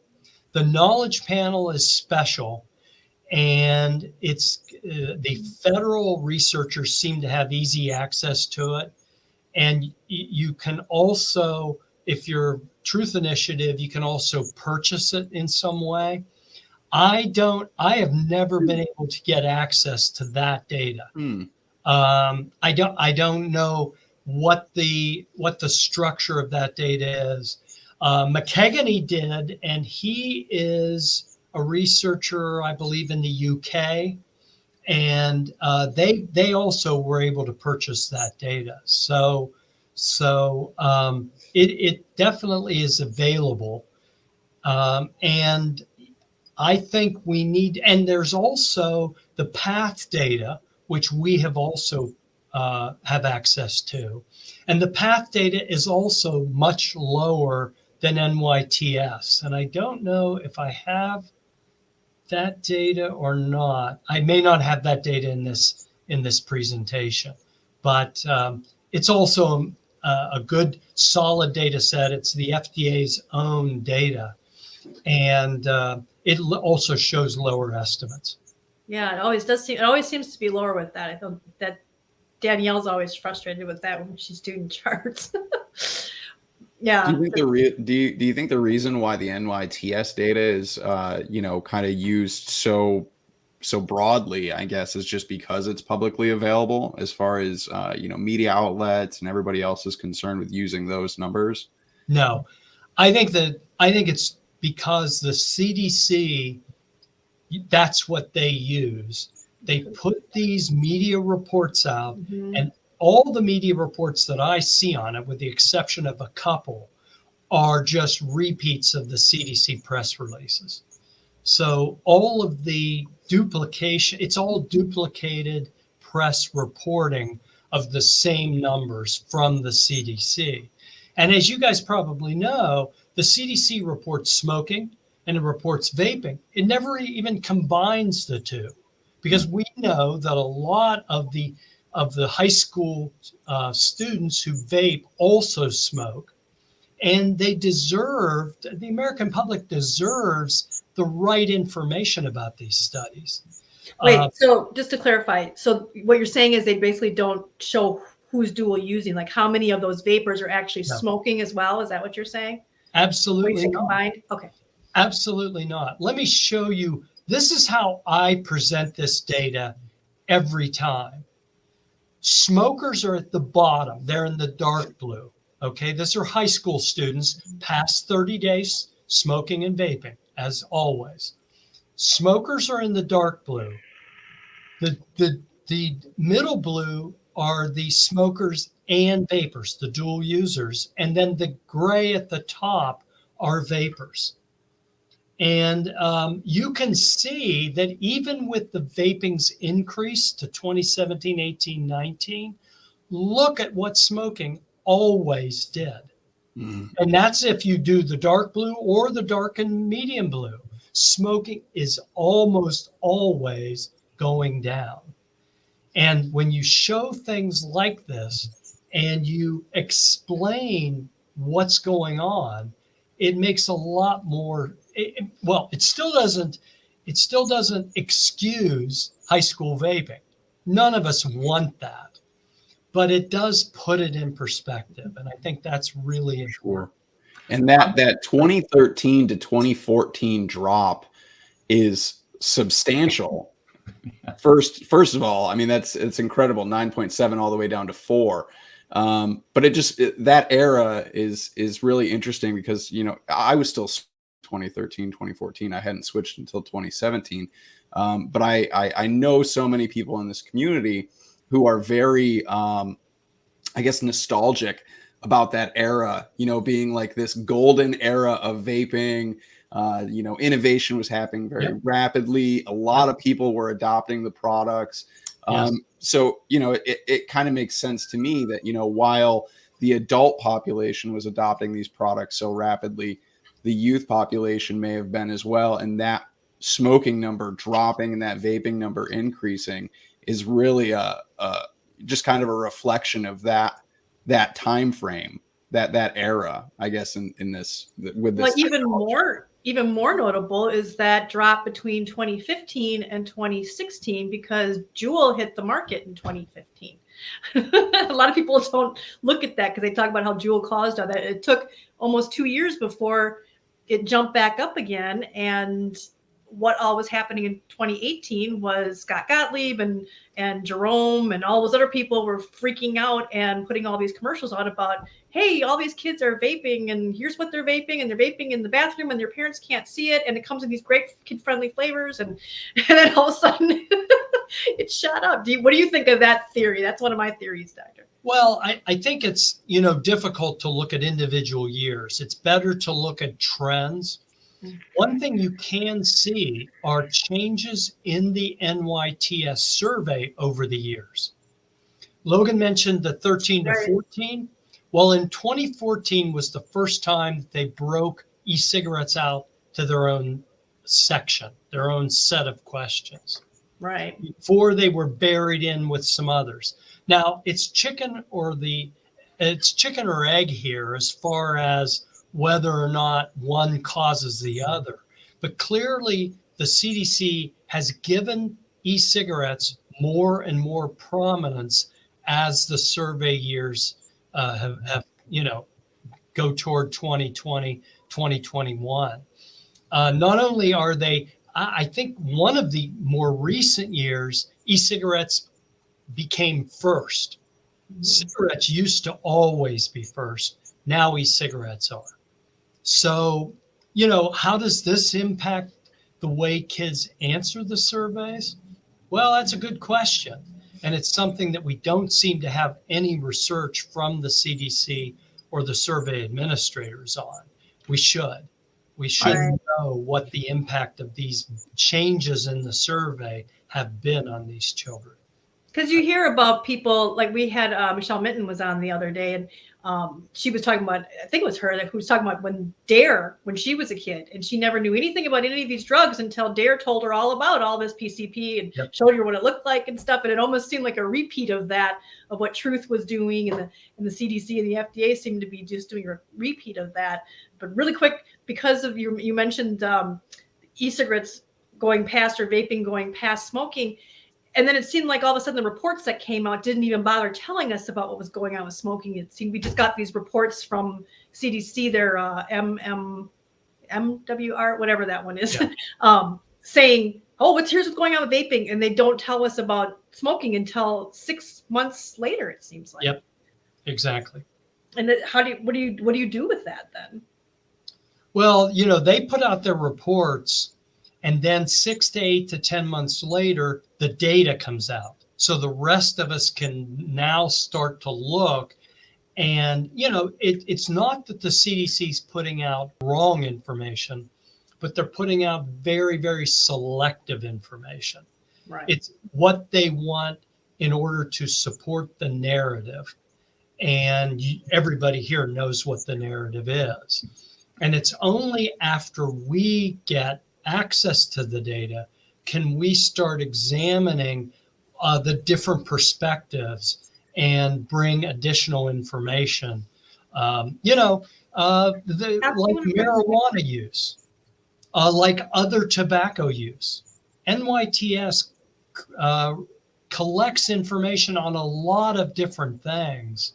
The knowledge panel is special, and it's the federal researchers seem to have easy access to it. And you can also, if you're Truth Initiative, you can also purchase it in some way. I have never been able to get access to that data. I don't know what the structure of that data is. McKegney did, and he is a researcher, I believe, in the UK, and they also were able to purchase that data. So it definitely is available, and I think we need. And there's also the path data, which we have also have access to, and the path data is also much lower than NYTS. And I don't know if I have that data or not. I may not have that data in this presentation, but it's also a good solid data set. It's the FDA's own data, and it also shows lower estimates. Yeah, it always does seem. It always seems to be lower with that. I thought that Danielle's always frustrated with that when she's doing charts. Yeah. Do you think the reason why the NYTS data is kind of used so broadly, I guess, is just because it's publicly available as far as media outlets and everybody else is concerned with using those numbers? No, I think it's because the CDC, that's what they use. They put these media reports out, and all the media reports that I see on it, with the exception of a couple, are just repeats of the CDC press releases. So all of the duplication, it's all duplicated press reporting of the same numbers from the CDC. And as you guys probably know, the CDC reports smoking and it reports vaping. It never even combines the two, because we know that a lot of the high school students who vape also smoke, and the American public deserves the right information about these studies. Wait, so just to clarify, so what you're saying is they basically don't show who's dual using, like how many of those vapors are actually smoking as well? Is that what you're saying? Absolutely not. Combined? Okay. Absolutely not. Let me show you. This is how I present this data every time. Smokers are at the bottom. They're in the dark blue. Okay, these are high school students past 30 days smoking and vaping, as always. Smokers are in the dark blue. The middle blue are the smokers and vapors, the dual users, and then the gray at the top are vapors. And you can see that even with the vaping's increase to 2017, 18, 19, look at what smoking always did. And that's if you do the dark blue or the dark and medium blue. Smoking is almost always going down. And when you show things like this and you explain what's going on, it makes a lot more. It still doesn't excuse high school vaping. None of us want that, but it does put it in perspective, and I think that's really important. And that 2013 to 2014 drop is substantial. First of all, I mean, it's incredible, 9.7 all the way down to 4. But that era is really interesting because, I was still 2013, 2014. I hadn't switched until 2017. But I know so many people in this community who are very, I guess, nostalgic about that era, you know, being like this golden era of vaping. You know, innovation was happening very rapidly. A lot of people were adopting the products. So, you know, it kind of makes sense to me that, you know, while the adult population was adopting these products so rapidly, the youth population may have been as well. And that smoking number dropping and that vaping number increasing is really just kind of a reflection of that time frame, that era, I guess, in this, with this. Like even more notable is that drop between 2015 and 2016 because Juul hit the market in 2015. A lot of people don't look at that because they talk about how Juul caused all that. It took almost 2 years before it jumped back up again. And what all was happening in 2018 was Scott Gottlieb and Jerome and all those other people were freaking out and putting all these commercials out about, hey, all these kids are vaping and here's what they're vaping, and they're vaping in the bathroom and their parents can't see it, and it comes in these great kid-friendly flavors, and then all of a sudden it shot up. What do you think of that theory? That's one of my theories, Doctor. Well, I think it's, you know, difficult to look at individual years. It's better to look at trends. One thing you can see are changes in the NYTS survey over the years. Logan mentioned the 13 to 14. Well, in 2014 was the first time that they broke e-cigarettes out to their own section, their own set of questions. Right. Before they were buried in with some others. Now, it's chicken or egg here as far as whether or not one causes the other. But clearly, the CDC has given e-cigarettes more and more prominence as the survey years have go toward 2020, 2021. Not only are they, I think one of the more recent years, e-cigarettes became first. Cigarettes used to always be first. Now e-cigarettes are. So, you know, how does this impact the way kids answer the surveys? Well, that's a good question. And it's something that we don't seem to have any research from the CDC or the survey administrators on. We should know what the impact of these changes in the survey have been on these children. Because you hear about people, like we had Michelle Minton was on the other day, and she was talking about, I think it was her who was talking about when she was a kid, and she never knew anything about any of these drugs until Dare told her all about all this PCP and showed her what it looked like and stuff. And it almost seemed like a repeat of that, of what Truth was doing, and the CDC and the FDA seemed to be just doing a repeat of that. But really quick, because of you mentioned e-cigarettes going past, or vaping going past smoking. And then it seemed like all of a sudden the reports that came out didn't even bother telling us about what was going on with smoking. It seemed we just got these reports from CDC, their MWR, whatever that one is, saying, oh, here's what's going on with vaping. And they don't tell us about smoking until 6 months later, it seems like. Yep, exactly. And what do you do with that then? Well, you know, they put out their reports, and then 6 to 8 to 10 months later, the data comes out. So the rest of us can now start to look. And, you know, it's not that the CDC is putting out wrong information, but they're putting out very, very selective information. Right. It's what they want in order to support the narrative. And everybody here knows what the narrative is. And it's only after we get access to the data can we start examining the different perspectives and bring additional information. Like marijuana use, like other tobacco use. NYTS collects information on a lot of different things,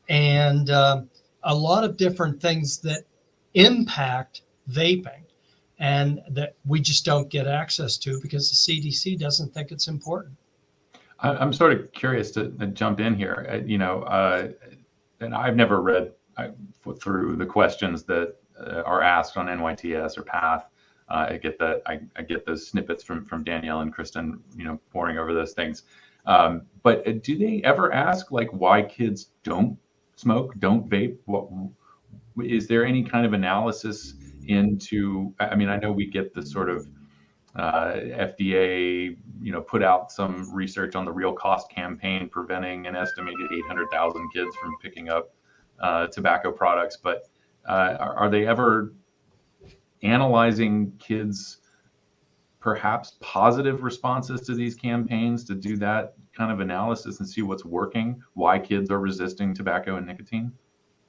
and a lot of different things that impact vaping, and that we just don't get access to because the CDC doesn't think it's important. I'm sort of curious to jump in here, and I've never read through the questions that are asked on NYTS or PATH. I get those snippets from Danielle and Kristen, you know, pouring over those things. But do they ever ask like why kids don't smoke, don't vape? What is there any kind of analysis into? I mean, I know we get the sort of FDA, put out some research on the Real Cost campaign preventing an estimated 800,000 kids from picking up tobacco products. But are they ever analyzing kids' perhaps positive responses to these campaigns to do that kind of analysis and see what's working, why kids are resisting tobacco and nicotine?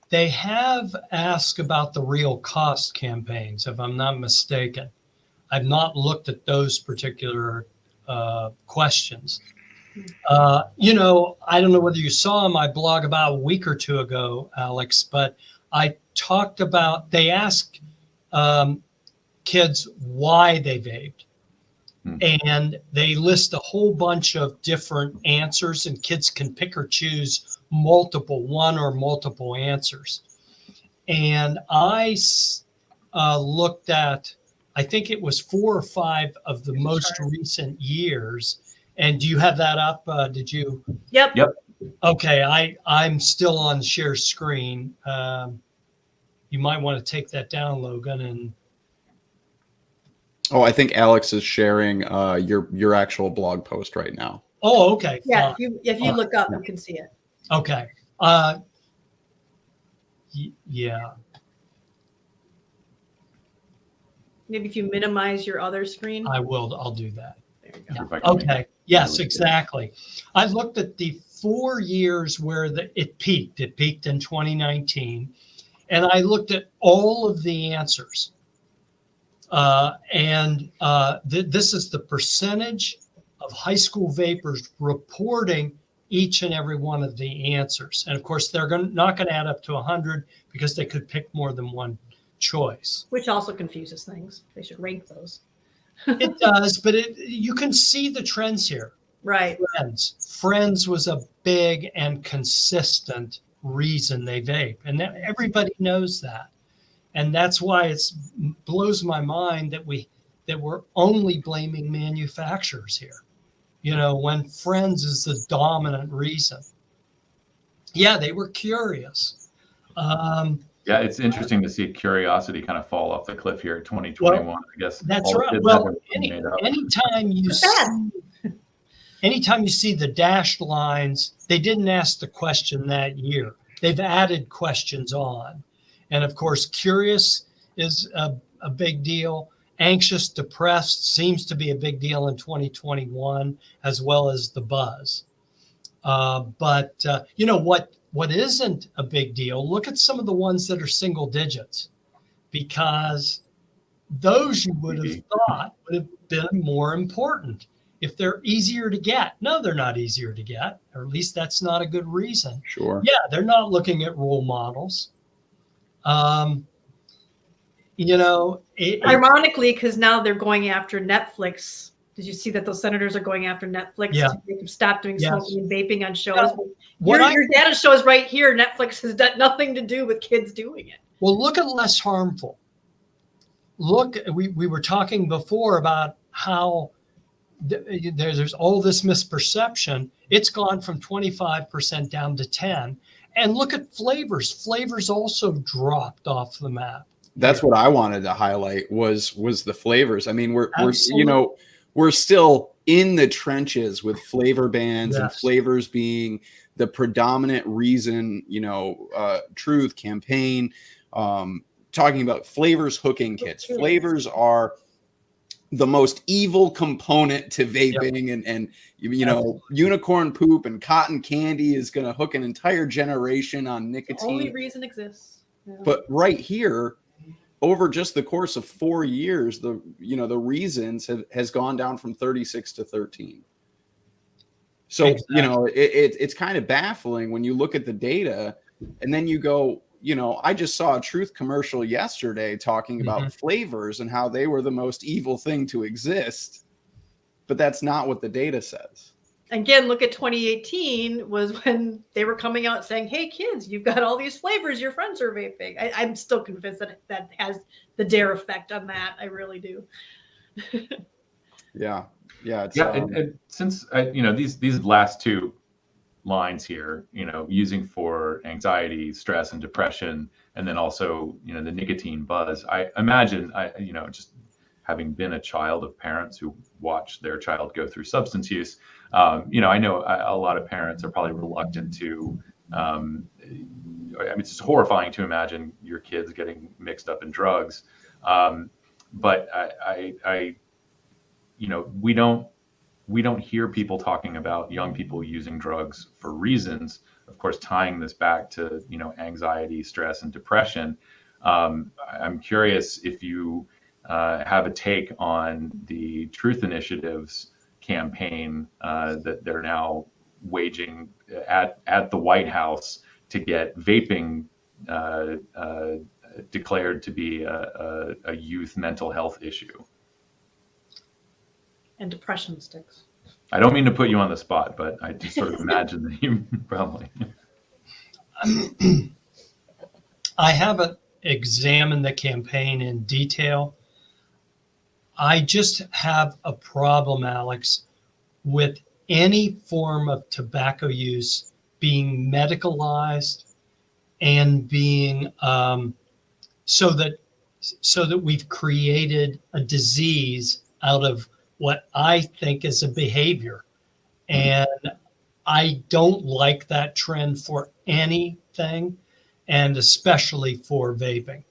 They have asked about the Real Cost campaigns, if I'm not mistaken. I've not looked at those particular questions. I don't know whether you saw my blog about a week or two ago, Alex, but I talked about, they asked kids why they vaped. And they list a whole bunch of different answers, and kids can pick or choose one or multiple answers. And I looked at, I think it was 4 or 5 of the most recent years. And do you have that up? Did you? Yep. Okay, I'm still on share screen. You might want to take that down, Logan. And I think Alex is sharing your actual blog post right now. Oh, okay. Yeah, if you look up, you can see it. Okay. Yeah. Maybe if you minimize your other screen. I'll do that. There you go. Yeah. Okay. Yes, exactly. I looked at the 4 years where it peaked. It peaked in 2019. And I looked at all of the answers. This is the percentage of high school vapors reporting each and every one of the answers. And of course, they're not going to add up to 100 because they could pick more than one choice. Which also confuses things. They should rank those. It does, but you can see the trends here. Right. Friends was a big and consistent reason they vape. And everybody knows that. And that's why it blows my mind that we're only blaming manufacturers here. When friends is the dominant reason. Yeah, they were curious. Yeah, it's interesting to see curiosity kind of fall off the cliff here at 2021. I guess that's right. Well, anytime you see the dashed lines, they didn't ask the question that year. They've added questions on. And of course, curious is a big deal. Anxious, depressed seems to be a big deal in 2021, as well as the buzz. But what isn't a big deal? Look at some of the ones that are single digits, because those you would have thought would have been more important if they're easier to get. No, they're not easier to get, or at least that's not a good reason. Sure. Yeah, they're not looking at role models. Ironically, because now they're going after Netflix. Did you see that those senators are going after Netflix to make them stop doing smoking and vaping on shows? Yeah. Your data shows right here, Netflix has done nothing to do with kids doing it. Well, look at less harmful. Look, we were talking before about how there's all this misperception. It's gone from 25% down to 10%. And look at flavors. Flavors also dropped off the map. That's what I wanted to highlight was the flavors. I mean, we're still in the trenches with flavor bans and flavors being the predominant reason, truth campaign, talking about flavors hooking kids. Flavors are the most evil component to vaping, and unicorn poop and cotton candy is going to hook an entire generation on nicotine. The only reason exists. Yeah. But right here, over just the course of 4 years, the reasons has gone down from 36 to 13. So, it's kind of baffling when you look at the data and then you go, I just saw a Truth commercial yesterday talking about flavors and how they were the most evil thing to exist. But that's not what the data says. Again, look at 2018 was when they were coming out saying, hey, kids, you've got all these flavors your friends are vaping. I'm still convinced that has the dare effect on that. I really do. Yeah. Yeah. It's, and since these last two lines here, using for anxiety, stress, and depression, and then also the nicotine buzz. I imagine just having been a child of parents who watch their child go through substance use. I know a lot of parents are probably reluctant to. It's just horrifying to imagine your kids getting mixed up in drugs. But we don't hear people talking about young people using drugs for reasons, of course, tying this back to, anxiety, stress, and depression. I'm curious if you have a take on the Truth Initiative's campaign that they're now waging at the White House to get vaping declared to be a youth mental health issue. And depression sticks. I don't mean to put you on the spot, but I just sort of imagine that you probably. I haven't examined the campaign in detail. I just have a problem, Alex, with any form of tobacco use being medicalized and being so that we've created a disease out of what I think is a behavior. And I don't like that trend for anything, and especially for vaping.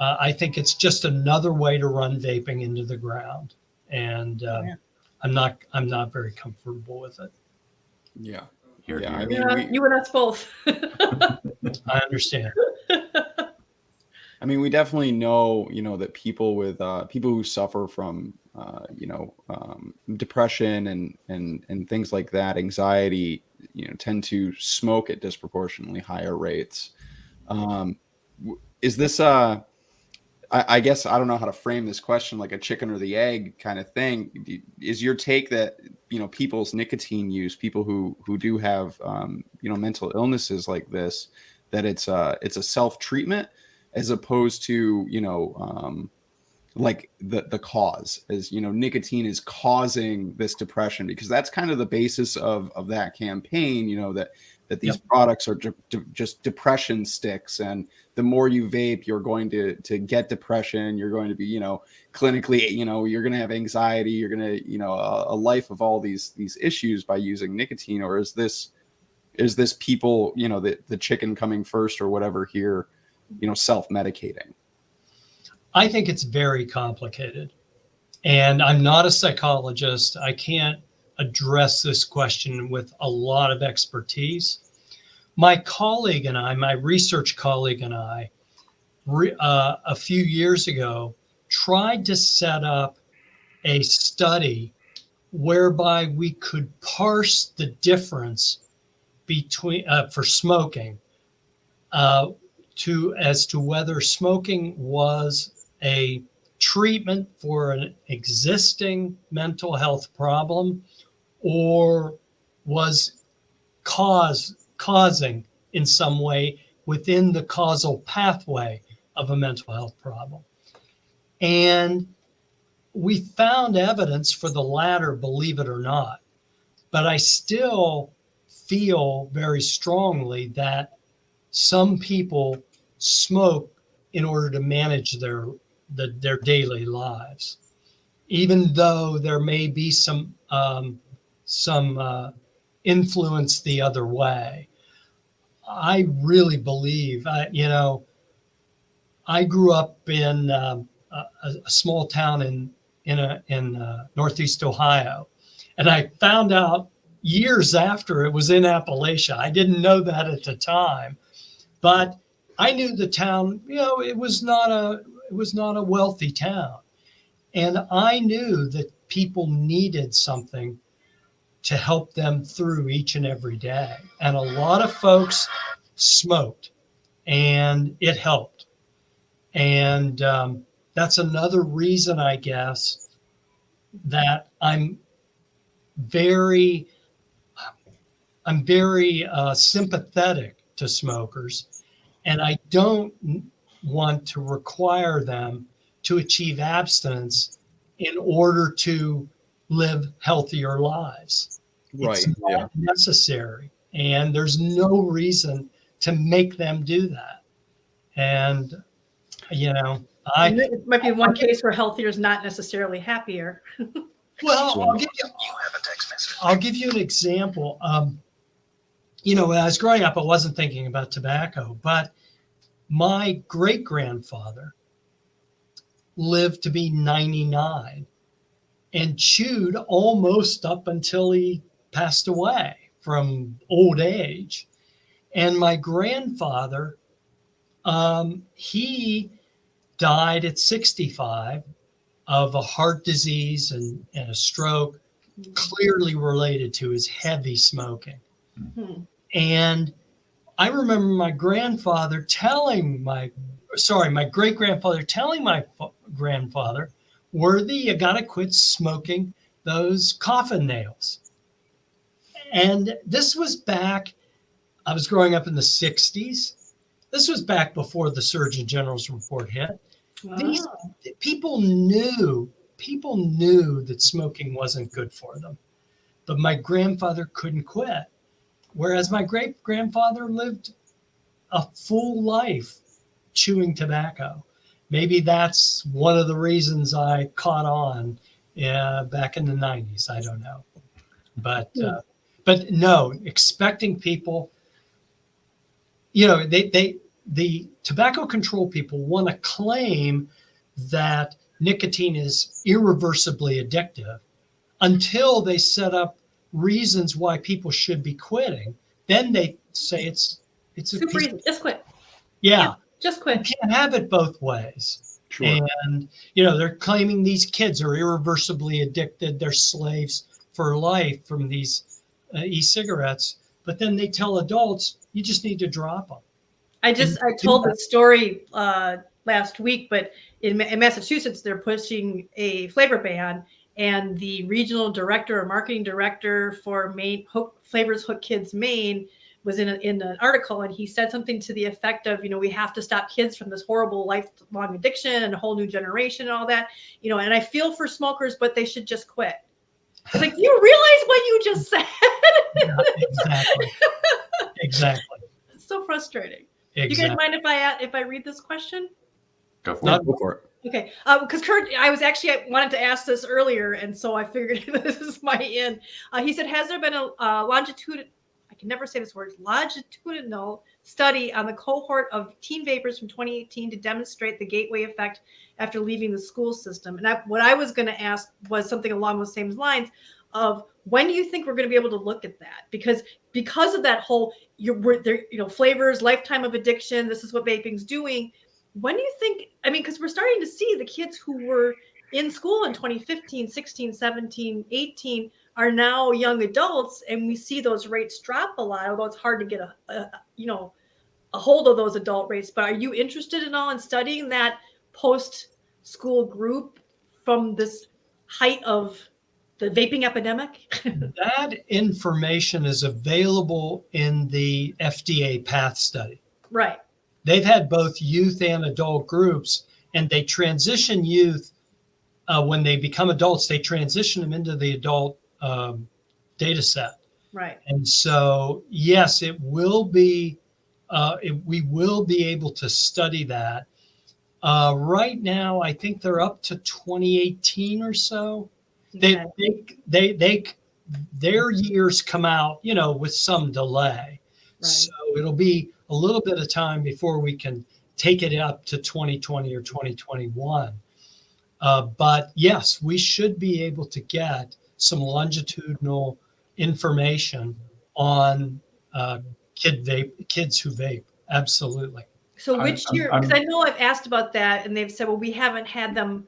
I think it's just another way to run vaping into the ground. And I'm not very comfortable with it. Yeah. I mean, you and us both. I understand. I mean, we definitely know, that people who suffer from, depression and things like that, anxiety, tend to smoke at disproportionately higher rates. Is this, I guess, I don't know how to frame this question, like a chicken or the egg kind of thing. Is your take that, people's nicotine use, people who do have, mental illnesses like this, that it's a self-treatment as opposed to, like the cause, as nicotine is causing this depression? Because that's kind of the basis of that campaign, that these products are just depression sticks, and the more you vape, you're going to get depression, you're going to be clinically, you're going to have anxiety, you're going to a life of all these issues by using nicotine? Or is this people, the chicken coming first or whatever here, self-medicating? I think it's very complicated, and I'm not a psychologist. I can't address this question with a lot of expertise. My research colleague and I, a few years ago, tried to set up a study whereby we could parse the difference between for smoking as to whether smoking was a treatment for an existing mental health problem or was causing in some way within the causal pathway of a mental health problem. And we found evidence for the latter, believe it or not. But I still feel very strongly that some people smoke in order to manage their daily lives, even though there may be some influence the other way. I really believe, I grew up in a small town in Northeast Ohio, and I found out years after it was in Appalachia. I didn't know that at the time, but I knew the town. It was not a wealthy town, and I knew that people needed something to help them through each and every day. And a lot of folks smoked, and it helped. And that's another reason, I guess, that I'm very sympathetic to smokers, and I don't want to require them to achieve abstinence in order to live healthier lives. Right. It's not necessary. And there's no reason to make them do that. And, you know, it might be one case where healthier is not necessarily happier. Well, I'll give you an example. You know, when I was growing up, I wasn't thinking about tobacco, but my great-grandfather lived to be 99 and chewed almost up until he passed away from old age. And my grandfather, he died at 65 of a heart disease and a stroke, clearly related to his heavy smoking. Mm-hmm. And I remember my great-grandfather telling my grandfather, Worthy, you got to quit smoking those coffin nails. And this was back, I was growing up in the 60s. This was back before the Surgeon General's report hit. These people knew that smoking wasn't good for them, but my grandfather couldn't quit. Whereas my great-grandfather lived a full life chewing tobacco. Maybe that's one of the reasons I caught on back in the 90s. I don't know. But no, expecting people, you know, the tobacco control people want to claim that nicotine is irreversibly addictive until they set up reasons why people should be quitting. Then they say it's super easy. Just quit. Yeah, just quit. You can't have it both ways. Sure. And you know, they're claiming these kids are irreversibly addicted. They're slaves for life from these e-cigarettes. But then they tell adults, you just need to drop them. I told the story last week, but in Massachusetts, they're pushing a flavor ban, and the regional director or marketing director for Flavors Hook Kids Maine was in an article, and he said something to the effect of, you know, we have to stop kids from this horrible lifelong addiction and a whole new generation and all that, you know, and I feel for smokers, but they should just quit. It's like, do you realize what you just said? Yeah, exactly. Exactly. It's so frustrating. Exactly. You guys mind if I read this question? Go for it. Okay, because Kurt, I wanted to ask this earlier, and so I figured this is my in. He said, has there been a longitudinal study on the cohort of teen vapors from 2018 to demonstrate the gateway effect after leaving the school system? And what I was going to ask was something along those same lines of, when do you think we're going to be able to look at that? Because of that whole, flavors, lifetime of addiction, this is what vaping's doing. When do you think, I mean, because we're starting to see the kids who were in school in 2015, 16, 17, 18 are now young adults, and we see those rates drop a lot, although it's hard to get a hold of those adult rates. But are you interested at all in studying that post-school group from this height of the vaping epidemic? That information is available in the FDA PATH study. Right. They've had both youth and adult groups, and they transition youth when they become adults. They transition them into the adult data set. Right. And so, yes, it will be. We will be able to study that. Right now, I think they're up to 2018 or so. Okay. Their years come out, you know, with some delay. Right. So it'll be a little bit of time before we can take it up to 2020 or 2021. But yes, we should be able to get some longitudinal information on kids who vape. Absolutely. So which year? Because I know I've asked about that, and they've said, well, we haven't had them.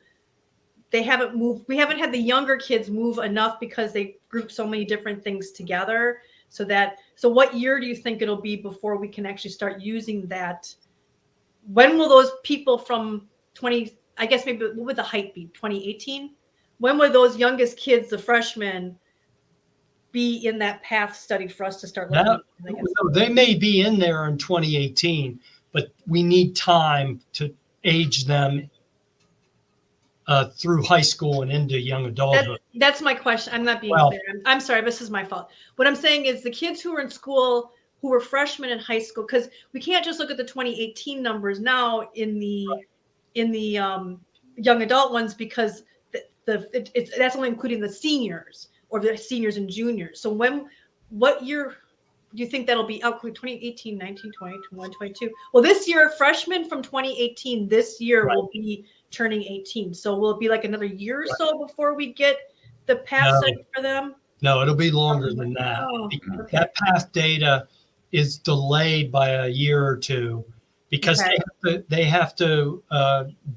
They haven't moved. We haven't had the younger kids move enough because they group so many different things together. So what year do you think it'll be before we can actually start using that? When will those people from 20, I guess maybe, what would the height be? 2018? When will those youngest kids, the freshmen, be in that PATH study for us to start looking at? They may be in there in 2018, but we need time to age them through high school and into young adulthood. That's my question. I'm not being clear. I'm sorry. This is my fault. What I'm saying is the kids who were in school, who were freshmen in high school, because we can't just look at the 2018 numbers now in the young adult ones, because that's only including the seniors or the seniors and juniors. So what year do you think that'll be out? 2018, 19, 20, 21, 22. Well, this year, freshmen from 2018 this year will be turning 18. So will it be like another year or so before we get the path set for them? No, it'll be longer than that. Okay. That path data is delayed by a year or two because they have to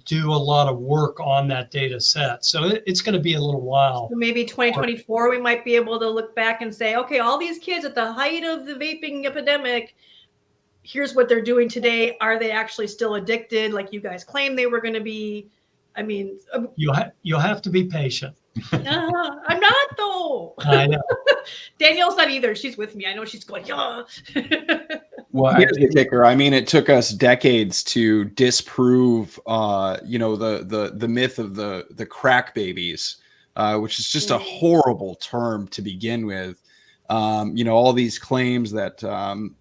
do a lot of work on that data set. So it's going to be a little while. So maybe 2024, we might be able to look back and say, okay, all these kids at the height of the vaping epidemic, here's what they're doing today. Are they actually still addicted like you guys claim they were going to be? I mean, you'll have to be patient. I'm not, though. I know. Danielle's not either. She's with me. I know she's going, yeah. Well, here's the kicker. I mean, it took us decades to disprove, the myth of the crack babies, which is just a horrible term to begin with. All these claims that,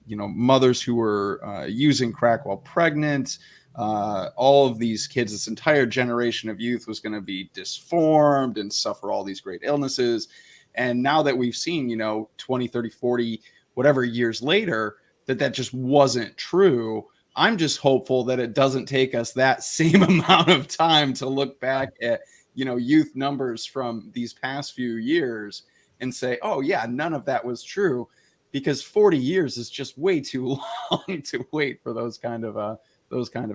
mothers who were using crack while pregnant, all of these kids, this entire generation of youth was going to be disformed and suffer all these great illnesses. And now that we've seen, 20, 30, 40, whatever years later, that just wasn't true. I'm just hopeful that it doesn't take us that same amount of time to look back at, youth numbers from these past few years and say, oh yeah, none of that was true, because 40 years is just way too long to wait for those kind of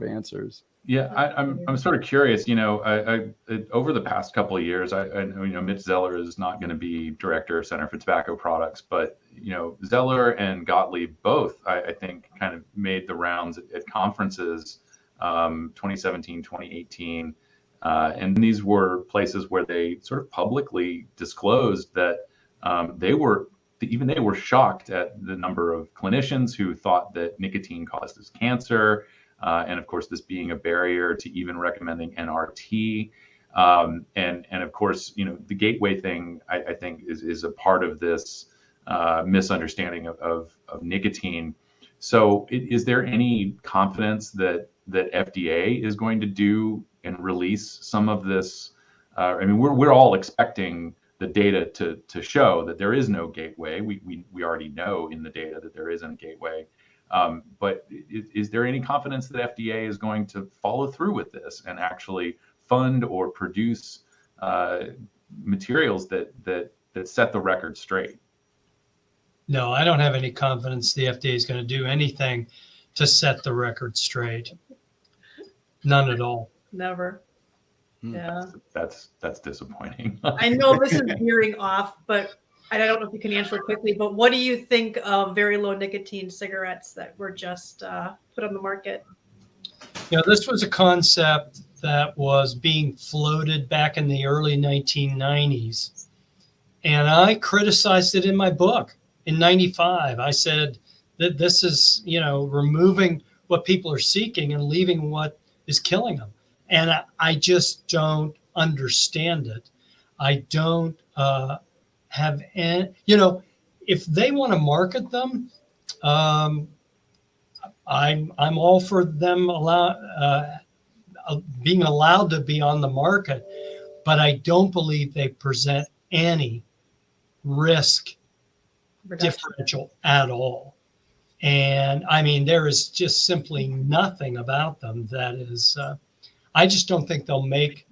answers. Yeah, I'm sort of curious. Over the past couple of years, I know Mitch Zeller is not going to be director of Center for Tobacco Products, but Zeller and Gottlieb both, I think, kind of made the rounds at conferences, 2017, 2018, and these were places where they sort of publicly disclosed that they were shocked at the number of clinicians who thought that nicotine causes cancer. And of course, this being a barrier to even recommending NRT. And of course, the gateway thing, I think is a part of this misunderstanding of nicotine. So is there any confidence that FDA is going to do and release some of this? We're all expecting the data to show that there is no gateway. We already know in the data that there isn't a gateway. But is there any confidence that FDA is going to follow through with this and actually fund or produce materials that set the record straight? No, I don't have any confidence the FDA is going to do anything to set the record straight. None at all. Never. Yeah. That's disappointing. I know this is veering off, but I don't know if you can answer quickly, but what do you think of very low nicotine cigarettes that were just put on the market? This was a concept that was being floated back in the early 1990s. And I criticized it in my book in 95. I said that this is, removing what people are seeking and leaving what is killing them. And I just don't understand it. I don't have any, if they want to market them, I'm all for them being allowed to be on the market, but I don't believe they present any risk differential at all. And there is just simply nothing about them that is, I just don't think they'll make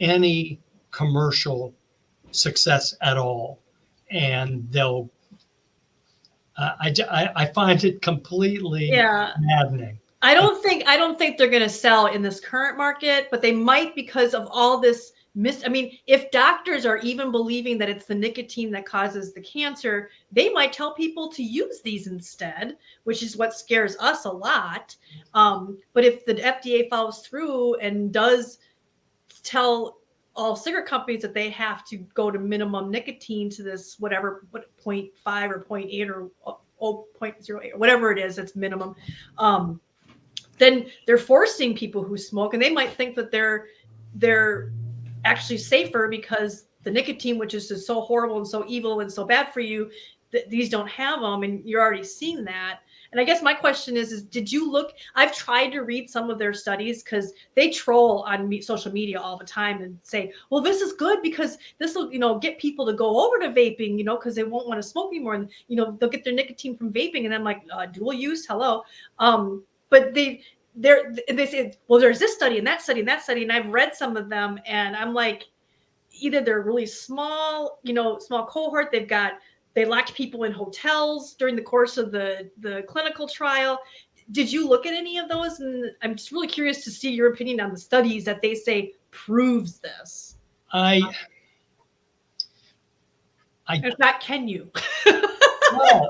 any commercial success at all. And they'll, I find it completely maddening. I don't think they're going to sell in this current market, but they might because of all this if doctors are even believing that it's the nicotine that causes the cancer, they might tell people to use these instead, which is what scares us a lot. But if the FDA follows through and does tell all cigarette companies that they have to go to minimum nicotine to this, what 0.5 or 0.8 or 0.08 or whatever it is, it's minimum, then they're forcing people who smoke, and they might think that they're actually safer because the nicotine, which is just so horrible and so evil and so bad for you, these don't have them, and you're already seeing that. And I guess my question is did you look? I've tried to read some of their studies because they troll on social media all the time and say, well, this is good because this will, get people to go over to vaping, because they won't want to smoke anymore. And, they'll get their nicotine from vaping. And I'm like, dual use, hello. But they say, well, there's this study and that study and that study. And I've read some of them and I'm like, either they're really small, small cohort. They locked people in hotels during the course of the clinical trial. Did you look at any of those? And I'm just really curious to see your opinion on the studies that they say proves this. If not, can you? Well,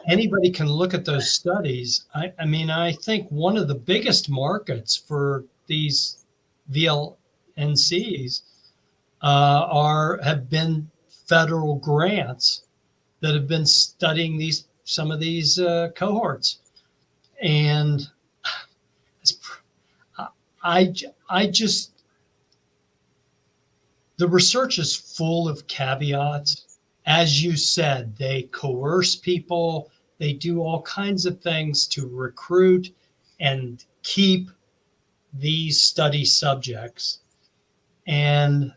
anybody can look at those studies. I mean, I think one of the biggest markets for these VLNCs have been federal grants that have been studying some of these cohorts, and I just the research is full of caveats. As you said, they coerce people. They do all kinds of things to recruit and keep these study subjects. And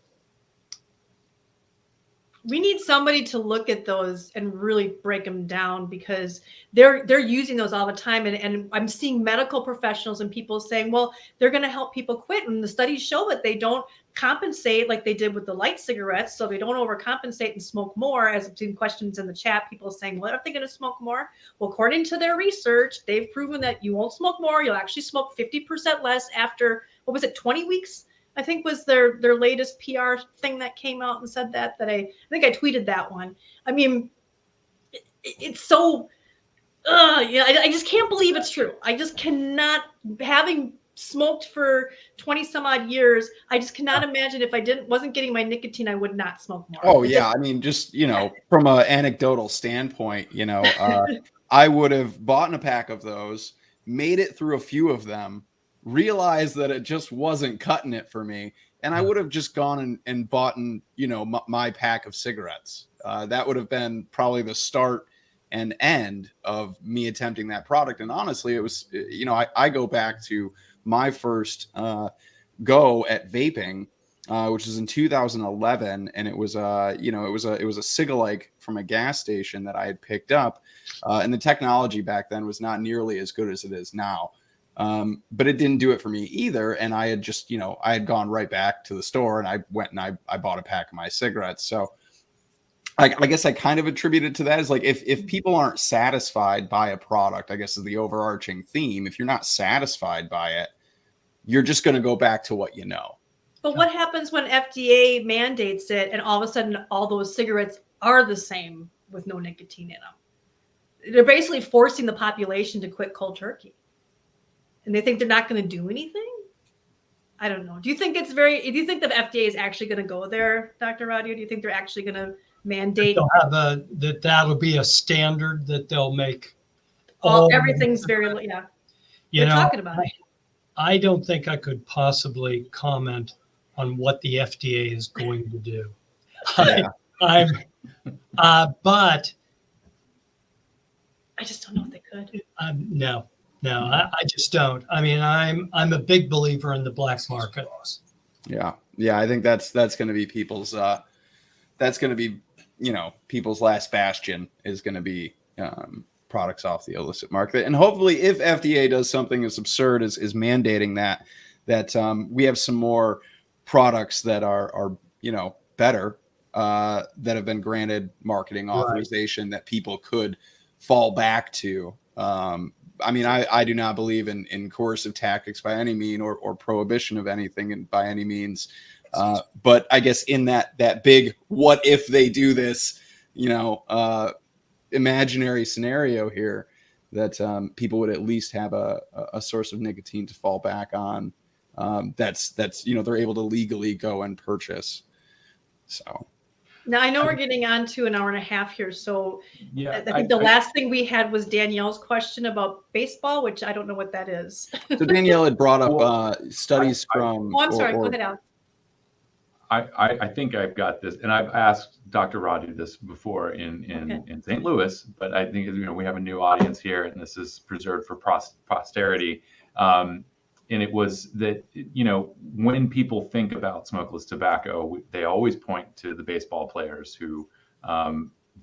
we need somebody to look at those and really break them down because they're using those all the time. And I'm seeing medical professionals and people saying, well, they're going to help people quit. And the studies show that they don't compensate like they did with the light cigarettes. So they don't overcompensate and smoke more. As I've seen questions in the chat, people saying, what are they going to smoke more? Well, according to their research, they've proven that you won't smoke more. You'll actually smoke 50% less after, 20 weeks? I think was their latest PR thing that came out and said that I think I tweeted that one. I mean, it's so, I just can't believe it's true. I just cannot, having smoked for 20 some odd years, I just cannot imagine if I wasn't getting my nicotine, I would not smoke more. Oh yeah. I mean, just, from an anecdotal standpoint, I would have bought a pack of those, made it through a few of them, realized that it just wasn't cutting it for me, and I would have just gone and bought my pack of cigarettes. That would have been probably the start and end of me attempting that product. And honestly, it was, I go back to my first go at vaping, which was in 2011, and it was it was a cig-alike from a gas station that I had picked up, and the technology back then was not nearly as good as it is now. But it didn't do it for me either. And I had just, I had gone right back to the store and I went and I bought a pack of my cigarettes. So I guess I kind of attribute it to that as like, if people aren't satisfied by a product, I guess is the overarching theme. If you're not satisfied by it, you're just going to go back to what you know. But what happens when FDA mandates it and all of a sudden all those cigarettes are the same with no nicotine in them? They're basically forcing the population to quit cold turkey. And they think they're not going to do anything? I don't know. Do you think the FDA is actually going to go there, Dr. Rodu? Do you think they're actually going to mandate? That'll be a standard that they'll make. Everything's very, yeah. They're talking about it. I don't think I could possibly comment on what the FDA is going to do. Yeah. But I just don't know if they could. No, I just don't. I mean, I'm a big believer in the black market. Yeah. I think that's going to be people's people's last bastion is going to be products off the illicit market. And hopefully, if FDA does something as absurd as mandating that we have some more products that are better that have been granted marketing authorization that people could fall back to. I mean, I do not believe in coercive tactics by any mean or prohibition of anything by any means. But I guess in that big, what if they do this, imaginary scenario here, that people would at least have a source of nicotine to fall back on. That's they're able to legally go and purchase. So. Now, I know we're getting on to an hour and a half here. So yeah, I think the last thing we had was Danielle's question about baseball, which I don't know what that is. So Danielle had brought up studies from... Oh, I'm sorry. Go ahead, Alex. I think I've got this, and I've asked Dr. Rodu this before in St. Louis, but I think we have a new audience here, and this is preserved for posterity. And it was that when people think about smokeless tobacco, they always point to the baseball players who,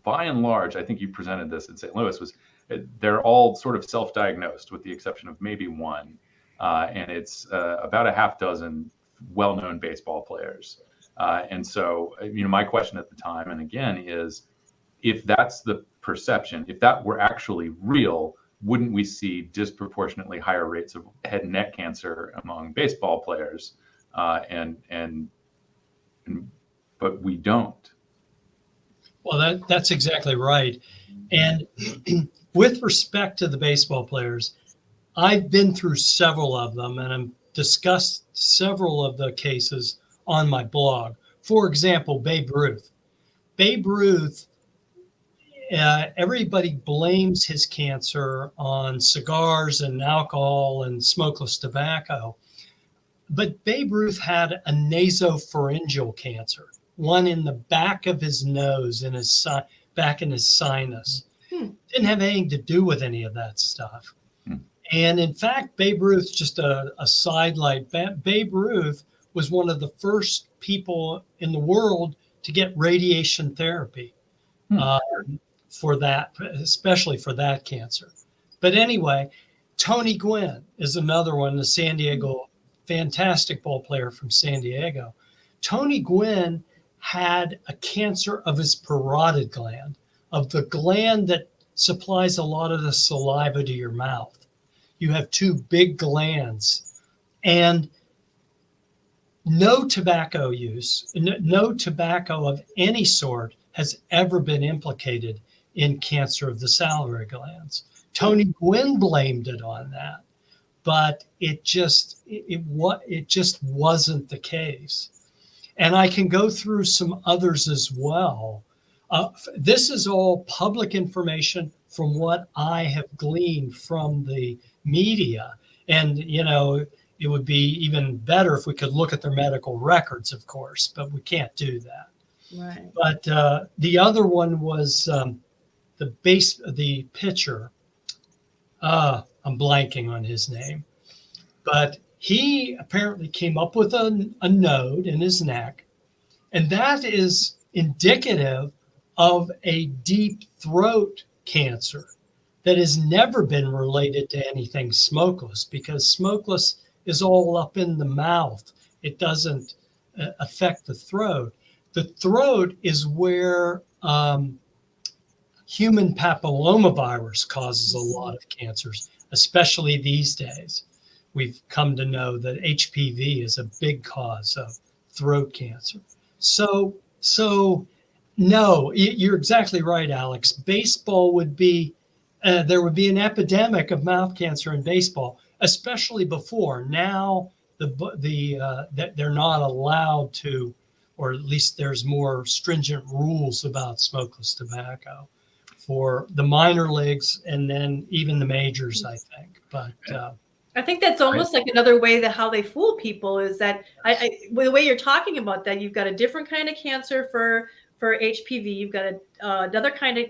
by and large, I think you presented this in St. Louis, they're all sort of self-diagnosed with the exception of maybe one, and it's about a half dozen well-known baseball players. And so, my question at the time, and again, is if that's the perception, if that were actually real, wouldn't we see disproportionately higher rates of head and neck cancer among baseball players? But we don't. Well, that's exactly right. And with respect to the baseball players, I've been through several of them, and I've discussed several of the cases on my blog. For example, Babe Ruth. Babe Ruth, everybody blames his cancer on cigars and alcohol and smokeless tobacco. But Babe Ruth had a nasopharyngeal cancer, one in the back of his nose, in his back in his sinus. Didn't have anything to do with any of that stuff. And in fact, Babe Ruth, just a sidelight, Babe Ruth was one of the first people in the world to get radiation therapy for that, especially for that cancer. But anyway, Tony Gwynn is another one, the San Diego, fantastic ball player from San Diego. Tony Gwynn had a cancer of his parotid gland, of the gland that supplies a lot of the saliva to your mouth. You have two big glands, and no tobacco use, no tobacco of any sort has ever been implicated in cancer of the salivary glands. Tony Gwynn blamed it on that, but it just wasn't the case. And I can go through some others as well. This is all public information from what I have gleaned from the media. And, it would be even better if we could look at their medical records, of course, but we can't do that. Right. But the other one was the pitcher. I'm blanking on his name, but he apparently came up with a node in his neck, and that is indicative of a deep throat cancer that has never been related to anything smokeless, because smokeless is all up in the mouth. It doesn't affect the throat. The throat is where human papillomavirus causes a lot of cancers, especially these days. We've come to know that HPV is a big cause of throat cancer. So no, you're exactly right, Alex. Baseball would be, there would be an epidemic of mouth cancer in baseball, especially before. Now that they're not allowed to, or at least there's more stringent rules about smokeless tobacco for the minor leagues and then even the majors, I think. But I think that's almost like another way that how they fool people is that the way you're talking about that, you've got a different kind of cancer for HPV, you've got another kind of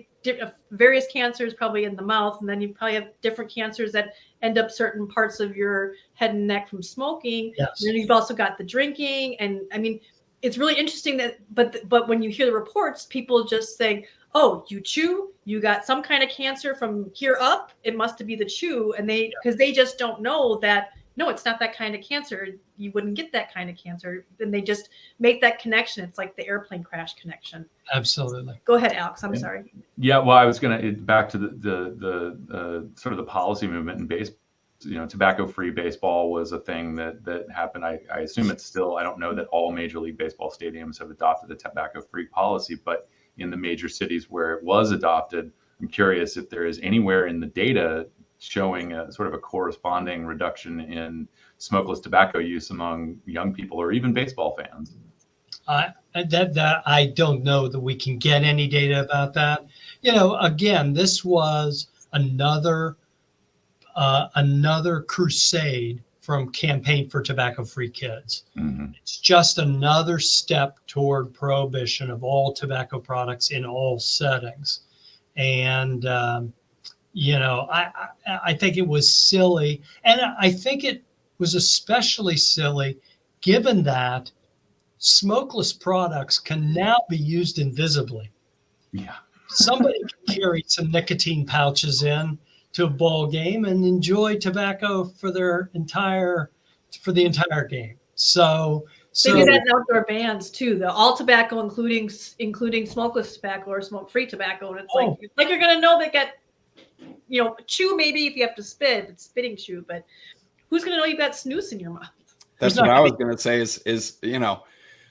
various cancers probably in the mouth, and then you probably have different cancers that end up certain parts of your head and neck from smoking. Yes. And then you've also got the drinking, and I mean, it's really interesting that, but when you hear the reports, people just say, "Oh, you chew, you got some kind of cancer from here up. It must be the chew," and because they just don't know that. No, it's not that kind of cancer. You wouldn't get that kind of cancer. Then they just make that connection. It's like the airplane crash connection. Absolutely. Go ahead, Alex. I'm sorry. Yeah, well, I was going to back to the sort of the policy movement in baseball. Tobacco-free baseball was a thing that happened. I assume it's still. I don't know that all Major League Baseball stadiums have adopted a tobacco-free policy, but in the major cities where it was adopted, I'm curious if there is anywhere in the data showing a sort of a corresponding reduction in smokeless tobacco use among young people or even baseball fans. That I don't know that we can get any data about that. Again, this was another crusade from Campaign for Tobacco-Free Kids. Mm-hmm. It's just another step toward prohibition of all tobacco products in all settings. And, you know, I think it was silly. And I think it was especially silly given that smokeless products can now be used invisibly. Yeah. Somebody can carry some nicotine pouches in to a ball game and enjoy tobacco for the entire game. So They do that in outdoor bands too. The all tobacco, including smokeless tobacco or smoke-free tobacco, and it's like you're gonna know they got, you know, chew maybe if you have to spit, it's spitting chew, but who's gonna know you got snus in your mouth? That's what I was gonna say. Is you know,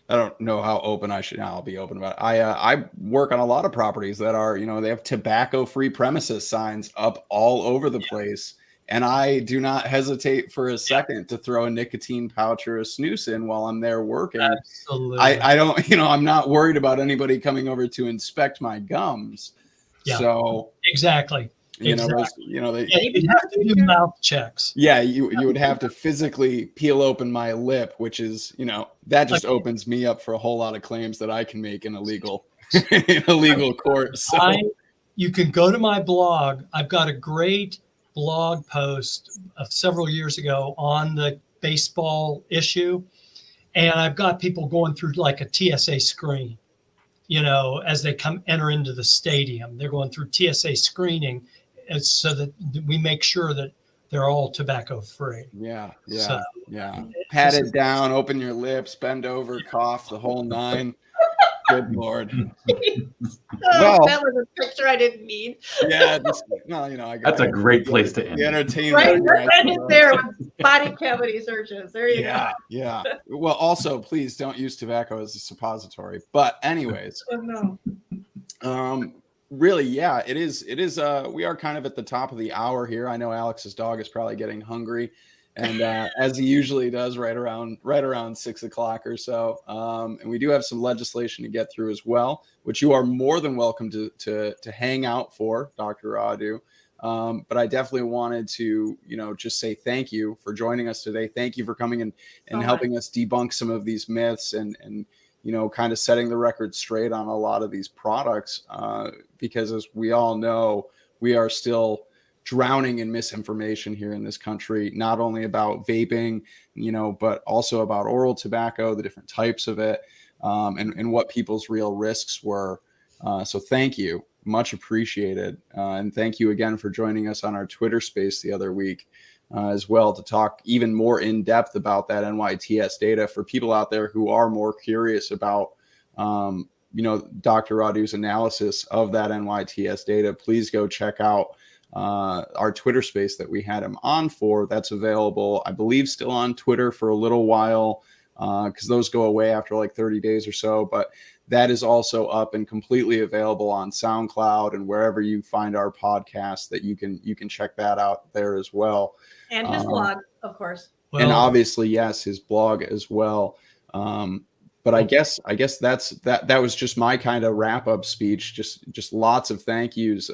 I don't know how open I should. I'll be open about it. I work on a lot of properties that are, you know, they have tobacco-free premises signs up all over the place. And I do not hesitate for a second to throw a nicotine pouch or a snus in while I'm there working. Absolutely. I don't, you know, I'm not worried about anybody coming over to inspect my gums. Yeah. So exactly. You know, you'd have to do mouth checks. Yeah, you would have to physically peel open my lip, which is, you know, that just opens me up for a whole lot of claims that I can make in a legal court. So you can go to my blog. I've got a great blog post of several years ago on the baseball issue, and I've got people going through like a TSA screen. You know, as they enter into the stadium, they're going through TSA screening. So that we make sure that they're all tobacco free. Yeah. Pat it down, open your lips, bend over, cough, the whole nine. Good Lord. Well, that was a picture I didn't need. Yeah, well, you know, that's a great place to end. The entertainment. Right, end it there with body cavity searches. There you go. Yeah. Well, also, please don't use tobacco as a suppository. But anyways. Oh, no. Really, yeah, it is. We are kind of at the top of the hour here. I know Alex's dog is probably getting hungry, and as he usually does, right around 6 o'clock or so. And we do have some legislation to get through as well, which you are more than welcome to hang out for, Dr. Rodu. But I definitely wanted to, you know, just say thank you for joining us today. Thank you for coming and helping us debunk some of these myths and you know, kind of setting the record straight on a lot of these products, because as we all know, we are still drowning in misinformation here in this country, not only about vaping, you know, but also about oral tobacco, the different types of it, and what people's real risks were. So thank you, much appreciated. And thank you again for joining us on our Twitter space the other week. As well, to talk even more in depth about that NYTS data for people out there who are more curious about, you know, Dr. Rodu's analysis of that NYTS data. Please go check out our Twitter space that we had him on for. That's available, I believe, still on Twitter for a little while, because those go away after like 30 days or so. But that is also up and completely available on SoundCloud and wherever you find our podcast, that you can check that out there as well. And his blog, of course. And obviously, yes, his blog as well. But I guess that was just my kind of wrap up speech. Just lots of thank yous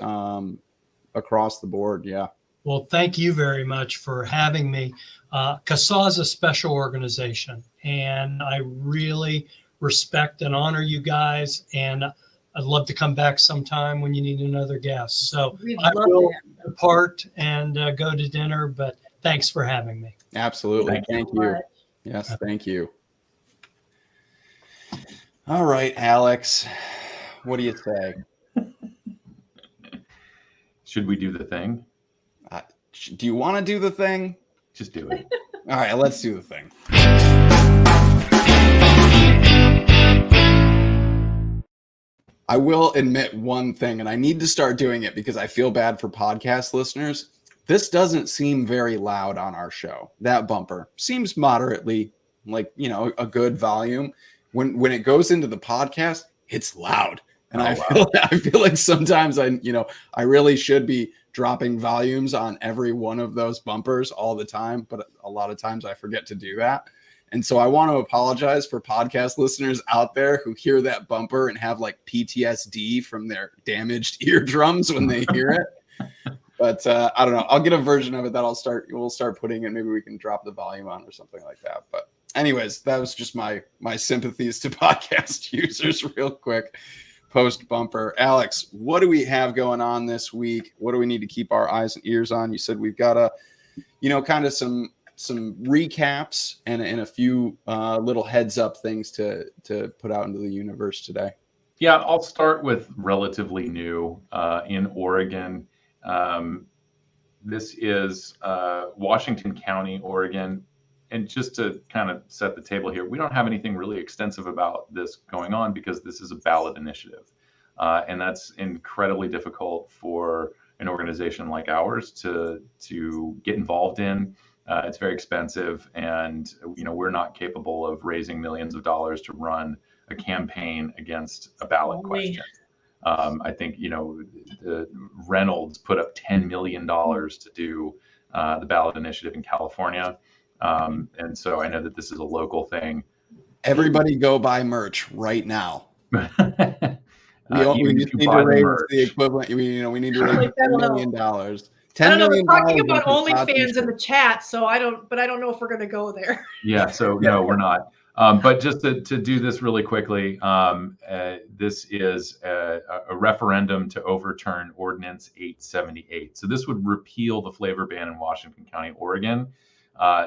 across the board. Yeah. Well, thank you very much for having me. CASAA is a special organization, and I really respect and honor you guys. And I'd love to come back sometime when you need another guest. So I will depart and go to dinner, but thanks for having me. Absolutely. Thank you. Yes, thank you. All right, Alex, what do you say? Should we do the thing? Do you want to do the thing? Just do it. All right, let's do the thing. I will admit one thing, and I need to start doing it because I feel bad for podcast listeners. This doesn't seem very loud on our show. That bumper seems moderately, like, you know, a good volume. When it goes into the podcast, it's loud. And I feel like sometimes I really should be dropping volumes on every one of those bumpers all the time, but a lot of times I forget to do that. And so I want to apologize for podcast listeners out there who hear that bumper and have like PTSD from their damaged eardrums when they hear it. But I don't know. I'll get a version of it that we'll start putting it. Maybe we can drop the volume on or something like that. But anyways, that was just my sympathies to podcast users real quick post bumper. Alex, what do we have going on this week? What do we need to keep our eyes and ears on? You said we've got kind of some recaps and a few little heads up things to put out into the universe today. Yeah, I'll start with relatively new in Oregon. This is Washington County, Oregon. And just to kind of set the table here, we don't have anything really extensive about this going on because this is a ballot initiative. And that's incredibly difficult for an organization like ours to get involved in. It's very expensive, and we're not capable of raising millions of dollars to run a campaign against a ballot question. I think Reynolds put up $10 million to do the ballot initiative in California, and so I know that this is a local thing. Everybody go buy merch right now. We need to raise the equivalent. We need to raise $10 million. $10 million. We're talking about OnlyFans in the chat, so I don't know if we're going to go there. Yeah, so no, we're not. But just to do this really quickly, this is a referendum to overturn Ordinance 878. So this would repeal the flavor ban in Washington County, Oregon.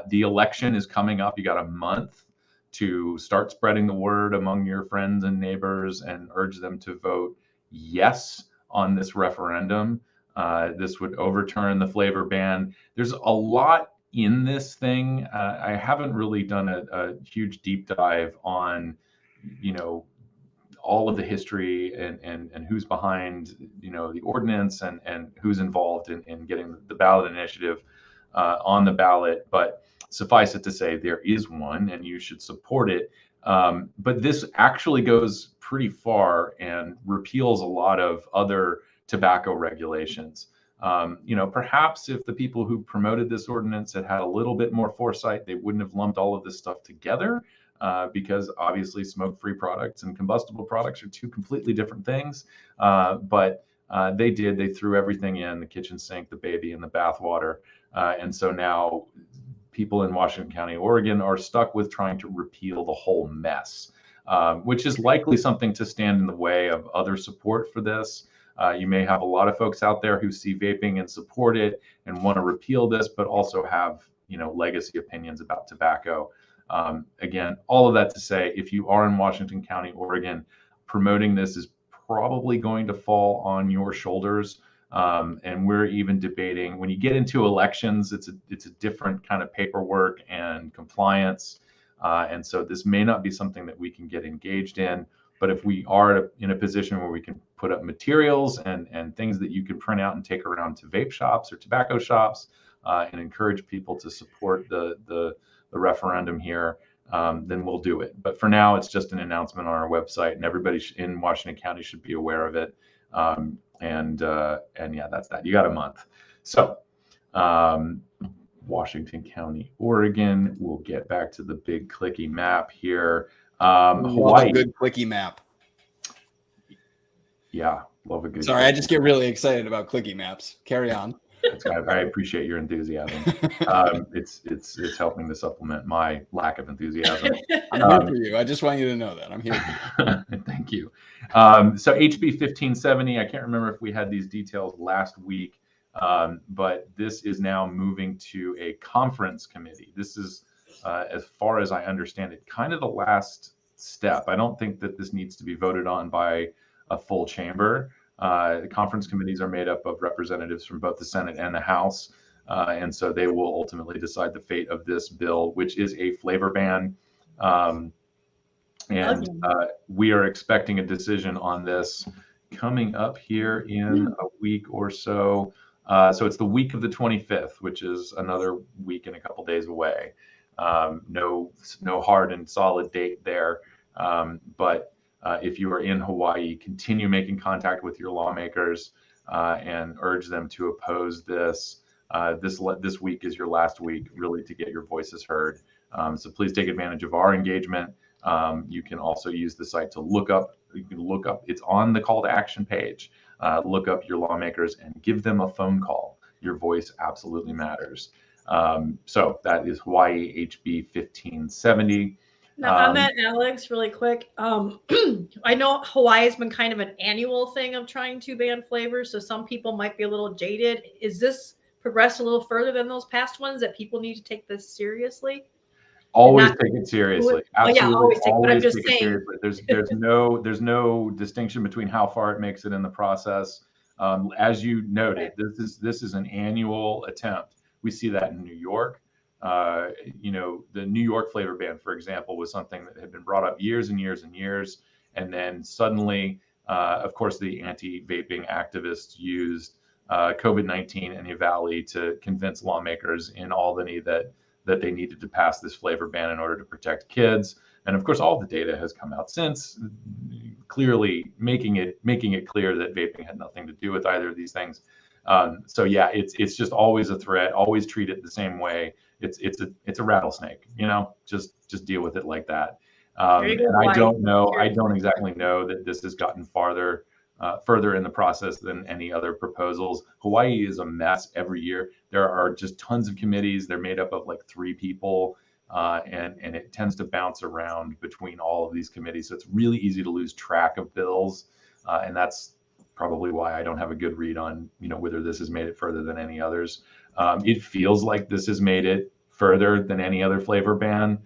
The election is coming up. You got a month to start spreading the word among your friends and neighbors and urge them to vote yes on this referendum. This would overturn the flavor ban. There's a lot in this thing. I haven't really done a huge deep dive on, all of the history and who's behind, the ordinance and who's involved in getting the ballot initiative on the ballot. But suffice it to say, there is one, and you should support it. But this actually goes pretty far and repeals a lot of other tobacco regulations. Perhaps if the people who promoted this ordinance had had a little bit more foresight, they wouldn't have lumped all of this stuff together, because obviously smoke-free products and combustible products are two completely different things. But they did. They threw everything in the kitchen sink, the baby in the bathwater. And so now people in Washington County, Oregon are stuck with trying to repeal the whole mess, which is likely something to stand in the way of other support for this. You may have a lot of folks out there who see vaping and support it and want to repeal this, but also have, legacy opinions about tobacco. Again, all of that to say, if you are in Washington County, Oregon, promoting this is probably going to fall on your shoulders. And we're even debating, when you get into elections, it's a different kind of paperwork and compliance. And so this may not be something that we can get engaged in. But if we are in a position where we can put up materials and things that you can print out and take around to vape shops or tobacco shops, and encourage people to support the referendum here, then we'll do it. But for now, it's just an announcement on our website, and everybody in Washington County should be aware of it. And yeah, that's that. You got a month. So Washington County, Oregon. We'll get back to the big clicky map here. Hawaii. Love a good clicky map. Yeah, love a good. Sorry, I just get really excited about clicky maps. Carry on. I appreciate your enthusiasm. It's helping to supplement my lack of enthusiasm. I'm here for you. I just want you to know that I'm here for you. Thank you. So HB 1570, I can't remember if we had these details last week, but this is now moving to a conference committee. This is, as far as I understand it, kind of the last step. I don't think that this needs to be voted on by a full chamber. The conference committees are made up of representatives from both the Senate and the House. And so they will ultimately decide the fate of this bill, which is a flavor ban. We are expecting a decision on this coming up here in a week or so. So it's the week of the 25th, which is another week and a couple days away. No hard and solid date there. But if you are in Hawaii, continue making contact with your lawmakers and urge them to oppose this. This week is your last week, really, to get your voices heard. So please take advantage of our engagement. You can also use the site to look up. You can look up. It's on the call to action page. Look up your lawmakers and give them a phone call. your voice absolutely matters. So that is Hawaii HB 1570. Now, on that, Alex, really quick, I know Hawaii has been kind of an annual thing of trying to ban flavors, so some people might be a little jaded. Is this progressed a little further than those past ones, that people need to take this seriously? Always take it seriously. Absolutely, yeah, always take. But I'm just take saying, it seriously. There's no distinction between how far it makes it in the process. As you noted, this is an annual attempt. We see that in New York. You know, the New York flavor ban, for example, was something that had been brought up years and years and years, and then suddenly, of course, the anti-vaping activists used COVID-19 and EVALI to convince lawmakers in Albany that they needed to pass this flavor ban in order to protect kids. And of course, all the data has come out since, clearly making it clear that vaping had nothing to do with either of these things. So yeah, it's just always a threat. Always treat it the same way. It's a rattlesnake. You know, just deal with it like that. And I don't exactly know that this has gotten further in the process than any other proposals. Hawaii is a mess every year. There are just tons of committees. They're made up of like 3 people, and it tends to bounce around between all of these committees. So it's really easy to lose track of bills, and that's probably why I don't have a good read on, you know, whether this has made it further than any others. It feels like this has made it further than any other flavor ban,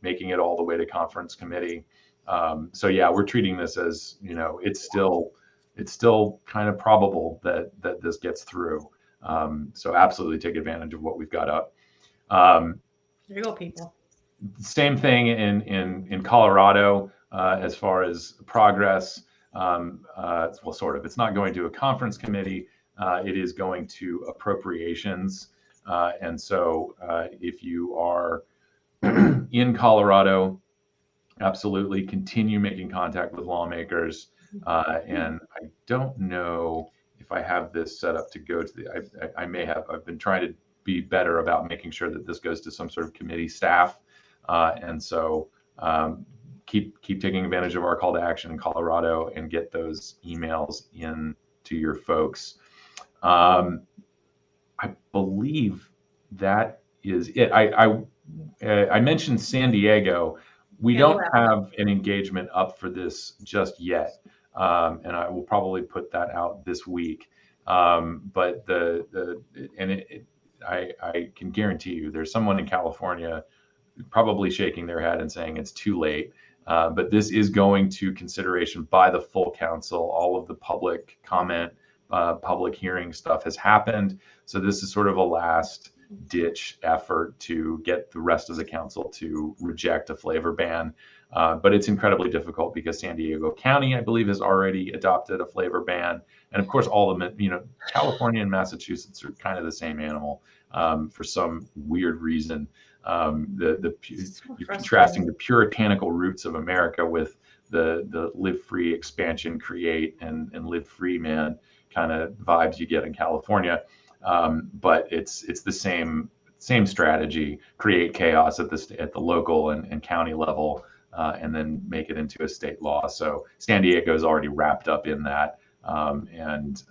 making it all the way to conference committee. So yeah, we're treating this as, you know, it's still kind of probable that this gets through. So absolutely take advantage of what we've got up. There you go, people. Same thing in Colorado, as far as progress. Well, sort of. It's not going to a conference committee. It is going to appropriations. And so if you are in Colorado, absolutely continue making contact with lawmakers. And I don't know if I have this set up to go to the, I may have. I've been trying to be better about making sure that this goes to some sort of committee staff. And so keep taking advantage of our call to action in Colorado and get those emails in to your folks. I believe that is it. I mentioned San Diego. We don't have an engagement up for this just yet, and I will probably put that out this week. But I can guarantee you, there's someone in California probably shaking their head and saying it's too late. But this is going to consideration by the full council. All of the public comment, public hearing stuff has happened. So this is sort of a last ditch effort to get the rest of the council to reject a flavor ban. But it's incredibly difficult because San Diego County, I believe, has already adopted a flavor ban. And of course, all of them, you know, California and Massachusetts are kind of the same animal for some weird reason. You're contrasting the puritanical roots of America with the live free expansion, create and live free, man, kind of vibes you get in California. But it's the same strategy: create chaos at the local and county level, and then make it into a state law. So San Diego is already wrapped up in that. And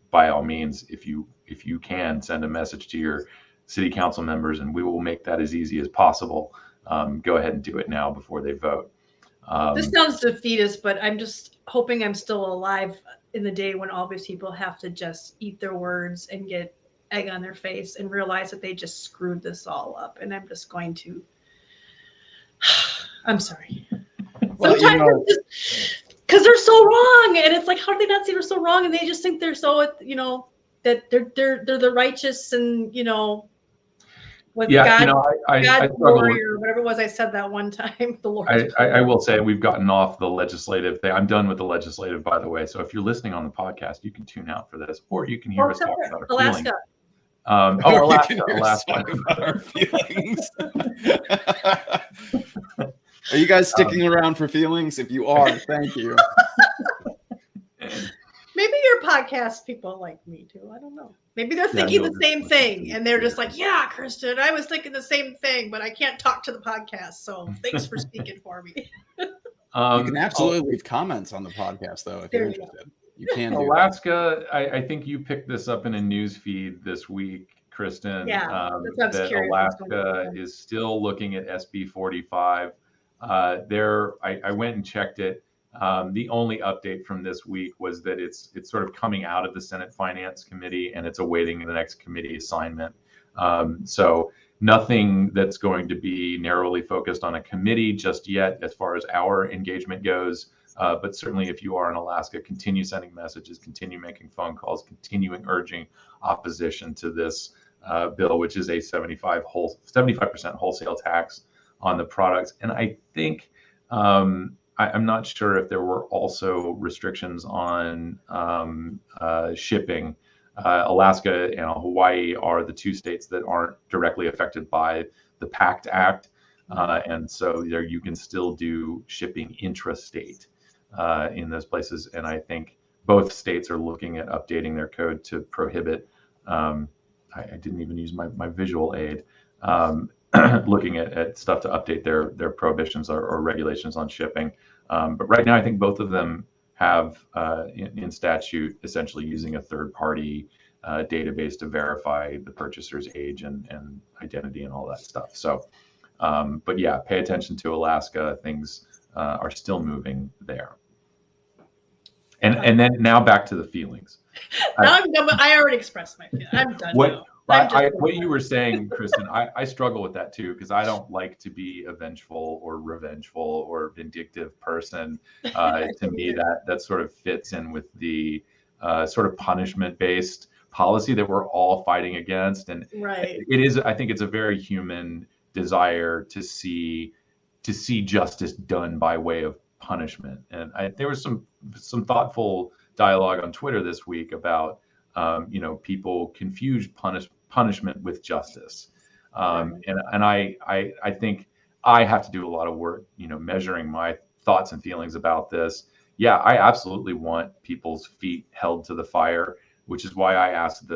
by all means, if you can, send a message to your city council members, and we will make that as easy as possible. Go ahead and do it now before they vote. This sounds defeatist, but I'm just hoping I'm still alive in the day when all these people have to just eat their words and get egg on their face and realize that they just screwed this all up. And I'm just going to, I'm sorry. Well, sometimes because they're so wrong. And it's like, how do they not see they're so wrong? And they just think they're so, you know, that they're the righteous and, you know, with God, God warrior, whatever it was I said that one time. The Lord. I will say we've gotten off the legislative thing. I'm done with the legislative, by the way. So if you're listening on the podcast, you can tune out for this, or you can hear us talk about our feelings. Alaska. About our feelings. Are you guys sticking around for feelings? If you are, thank you. Maybe your podcast people like me too. I don't know. Maybe they're thinking the same thing, and they're just like, "Yeah, Kristen, I was thinking the same thing, but I can't talk to the podcast. So thanks for speaking for me." You can absolutely leave comments on the podcast, though, if you're interested. You can do Alaska, I think you picked this up in a news feed this week, Kristen, Yeah, that's what I was that curious what's going Alaska on. is still looking at SB 45. I went and checked it. The only update from this week was that it's sort of coming out of the Senate Finance Committee and it's awaiting the next committee assignment. So nothing that's going to be narrowly focused on a committee just yet as far as our engagement goes. But certainly if you are in Alaska, continue sending messages, continue making phone calls, continuing urging opposition to this bill, which is a 75% wholesale tax on the products. And I think I'm not sure if there were also restrictions on shipping. Alaska and Hawaii are the two states that aren't directly affected by the PACT Act. And so there you can still do shipping intrastate in those places. And I think both states are looking at updating their code to prohibit. I didn't even use my visual aid. Looking at stuff to update their prohibitions or regulations on shipping. But right now, I think both of them have in statute essentially using a third party database to verify the purchaser's age and identity and all that stuff. So, but yeah, pay attention to Alaska. Things are still moving there. And then now back to the feelings. Now I'm done. I already expressed my feelings. I'm done now. What you were saying, Kristen, I struggle with that too, because I don't like to be a vengeful or revengeful or vindictive person. To me, that sort of fits in with the sort of punishment-based policy that we're all fighting against. And right. It is, I think it's a very human desire to see justice done by way of punishment. And there was some thoughtful dialogue on Twitter this week about people confuse punishment with justice. And I think I have to do a lot of work, measuring my thoughts and feelings about this. Yeah, I absolutely want people's feet held to the fire, which is why I asked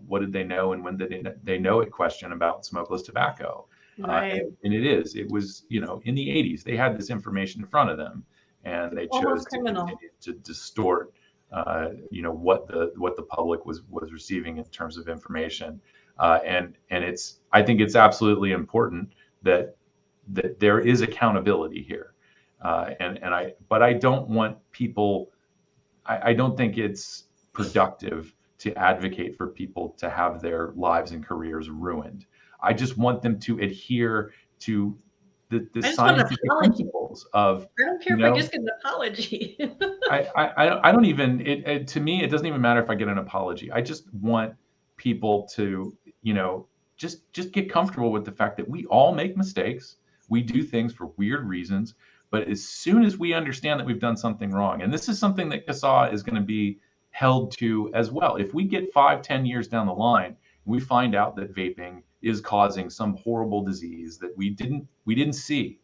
what did they know and when did they know it question about smokeless tobacco. Right. And it was, in the 80s, they had this information in front of them and they chose to continue to distort what the public was receiving in terms of information, and I think it's absolutely important that there is accountability here, but I don't want people. I don't think it's productive to advocate for people to have their lives and careers ruined. I just want them to adhere to the scientific principles of. I don't care if I just get an apology. I don't even. To me, it doesn't even matter if I get an apology. I just want people to, just get comfortable with the fact that we all make mistakes. We do things for weird reasons. But as soon as we understand that we've done something wrong, and this is something that CASAA is going to be held to as well. If we get 5-10 years down the line, we find out that vaping is causing some horrible disease that we didn't see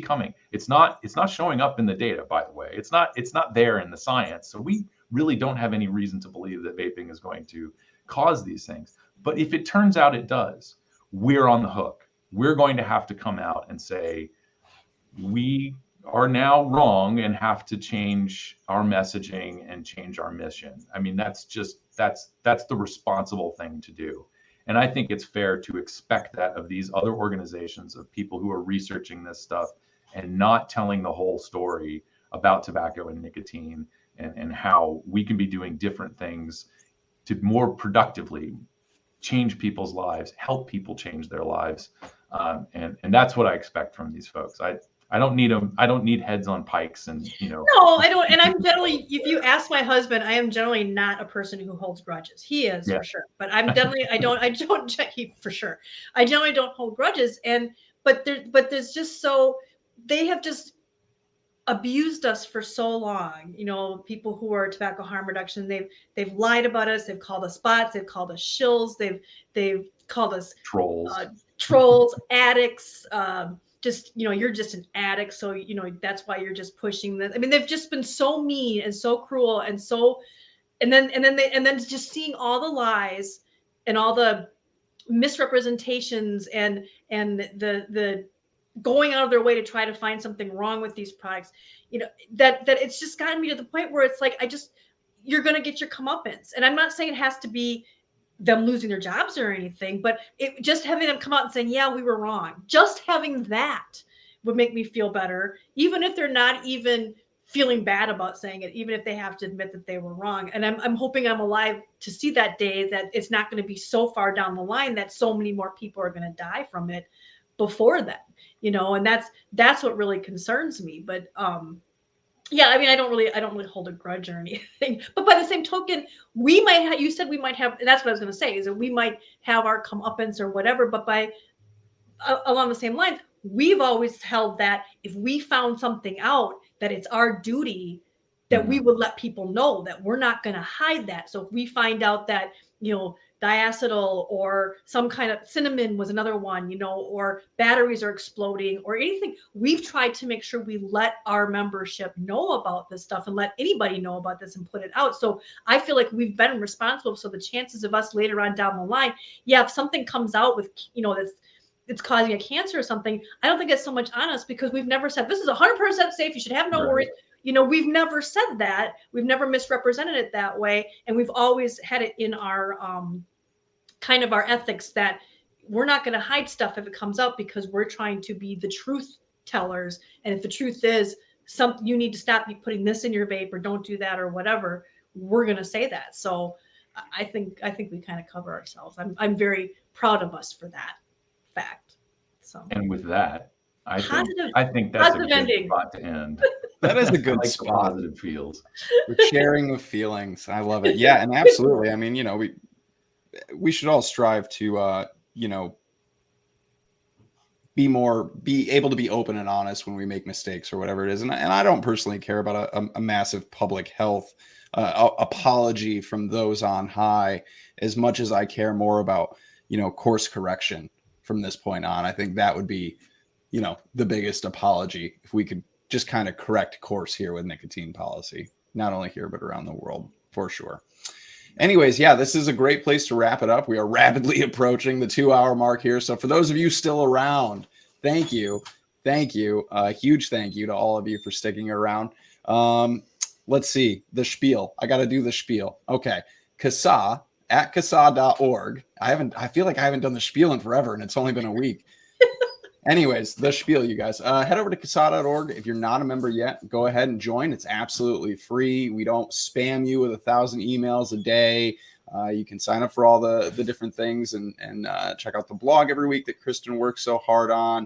coming. It's not showing up in the data, by the way. It's not there in the science. So we really don't have any reason to believe that vaping is going to cause these things. But if it turns out it does, we're on the hook. We're going to have to come out and say, we are now wrong and have to change our messaging and change our mission. I mean, that's the responsible thing to do. And I think it's fair to expect that of these other organizations, of people who are researching this stuff and not telling the whole story about tobacco and nicotine and how we can be doing different things to more productively change people's lives, help people change their lives. And that's what I expect from these folks. I don't need them. I don't need heads on pikes and, No, I don't. And I'm generally, if you ask my husband, I am generally not a person who holds grudges. He is for sure, but I'm definitely, I don't for sure. I generally don't hold grudges. But there's just they have just abused us for so long. People who are tobacco harm reduction, they've lied about us. They've called us bots. They've called us shills. They've called us trolls, addicts, just, you're just an addict. So, that's why you're just pushing this. I mean, they've just been so mean and so cruel and then just seeing all the lies and all the misrepresentations and the going out of their way to try to find something wrong with these products, that it's just gotten me to the point where it's like, you're going to get your comeuppance. And I'm not saying it has to be them losing their jobs or anything, but just having them come out and saying, yeah, we were wrong. Just having that would make me feel better, even if they're not even feeling bad about saying it, even if they have to admit that they were wrong. And I'm hoping I'm alive to see that day, that it's not going to be so far down the line that so many more people are going to die from it before then, and that's what really concerns me. But yeah, I mean, I don't really hold a grudge or anything, but by the same token, we might have, you said we might have, that's what I was going to say, is that we might have our comeuppance or whatever, but along the same lines, we've always held that if we found something out, that it's our duty that we would let people know, that we're not going to hide that. So if we find out that, diacetyl or some kind of cinnamon was another one, or batteries are exploding or anything, we've tried to make sure we let our membership know about this stuff and let anybody know about this and put it out. So I feel like we've been responsible. So the chances of us later on down the line, yeah, if something comes out with, that's it's causing a cancer or something, I don't think it's so much on us, because we've never said this is 100% safe, you should have no worries. We've never said that. We've never misrepresented it that way. And we've always had it in our kind of our ethics that we're not going to hide stuff if it comes out, because we're trying to be the truth tellers. And if the truth is something, you need to stop putting this in your vape or don't do that or whatever, we're going to say that. So I think we kind of cover ourselves. I'm very proud of us for that fact. So, and with that, I think that's a good spot to end. That is a good spot. Positive feels. We're sharing the feelings. I love it. Yeah, and absolutely. I mean, we should all strive to be able to be open and honest when we make mistakes or whatever it is. And I don't personally care about a massive public health apology from those on high as much as I care more about, course correction from this point on. I think that would be, the biggest apology, if we could just kind of correct course here with nicotine policy, not only here, but around the world, for sure. Anyways, yeah, this is a great place to wrap it up. We are rapidly approaching the 2-hour mark here. So for those of you still around, thank you. Thank you. Huge thank you to all of you for sticking around. Let's see. The spiel. I got to do the spiel. Okay. CASAA at CASAA.org. I feel like I haven't done the spiel in forever, and it's only been a week. Anyways, the spiel, you guys. Head over to CASAA.org. If you're not a member yet, go ahead and join. It's absolutely free. We don't spam you with 1,000 emails a day. You can sign up for all the different things and check out the blog every week that Kristen works so hard on.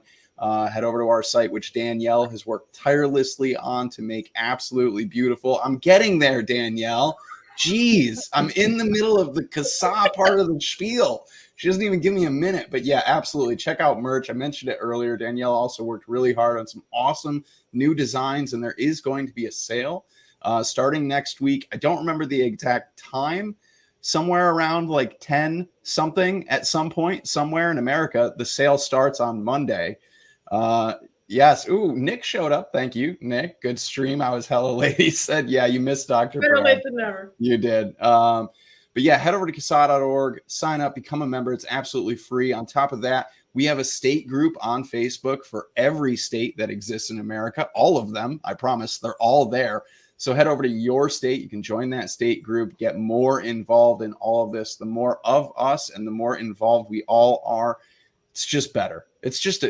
Head over to our site, which Danielle has worked tirelessly on to make absolutely beautiful. I'm getting there, Danielle. Jeez, I'm in the middle of the CASAA part of the spiel. She doesn't even give me a minute, but yeah, absolutely. Check out merch. I mentioned it earlier. Danielle also worked really hard on some awesome new designs, and there is going to be a sale starting next week. I don't remember the exact time, somewhere around like 10 something at some point somewhere in America. The sale starts on Monday. Yes. Ooh, Nick showed up. Thank you, Nick. Good stream. I was hella late. He said, yeah, you missed Dr. Better late than never. You did. But yeah, head over to CASAA.org, sign up, become a member. It's absolutely free. On top of that, we have a state group on Facebook for every state that exists in America. All of them, I promise, they're all there. So head over to your state. You can join that state group, get more involved in all of this. The more of us and the more involved we all are, it's just better. It's just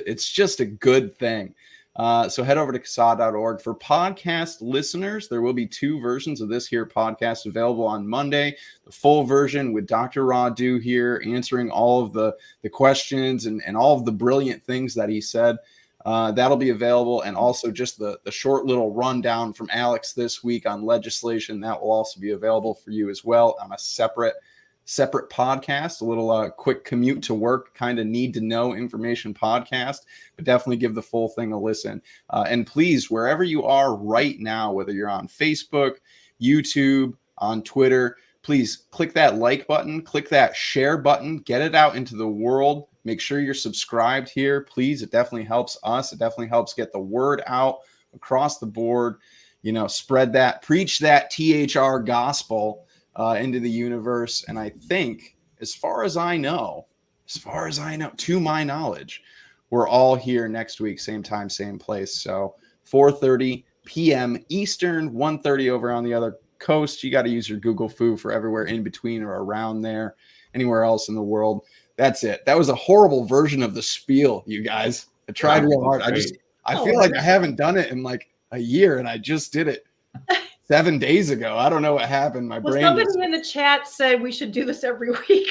a good thing. So head over to CASAA.org. For podcast listeners, there will be 2 versions of this here podcast available on Monday. The full version with Dr. Rodu here answering all of the questions and all of the brilliant things that he said. That'll be available. And also just the short little rundown from Alex this week on legislation, that will also be available for you as well on a separate podcast, a little quick commute to work kind of need to know information podcast, but definitely give the full thing a listen. And please, wherever you are right now, whether you're on Facebook, YouTube, on Twitter, please click that like button, click that share button, get it out into the world. Make sure you're subscribed here, please. It definitely helps us. It definitely helps get the word out across the board. Spread that, preach that THR gospel into the universe. And I think, as far as I know, to my knowledge, we're all here next week, same time, same place. So 4:30 p.m. Eastern, 1:30 over on the other coast, you got to use your Google Foo for everywhere in between or around there, anywhere else in the world. That's it. That was a horrible version of the spiel, you guys. I tried real hard. I feel like I haven't done it in like a year, and I just did it 7 days ago. I don't know what happened. My brain. Somebody in the chat said we should do this every week.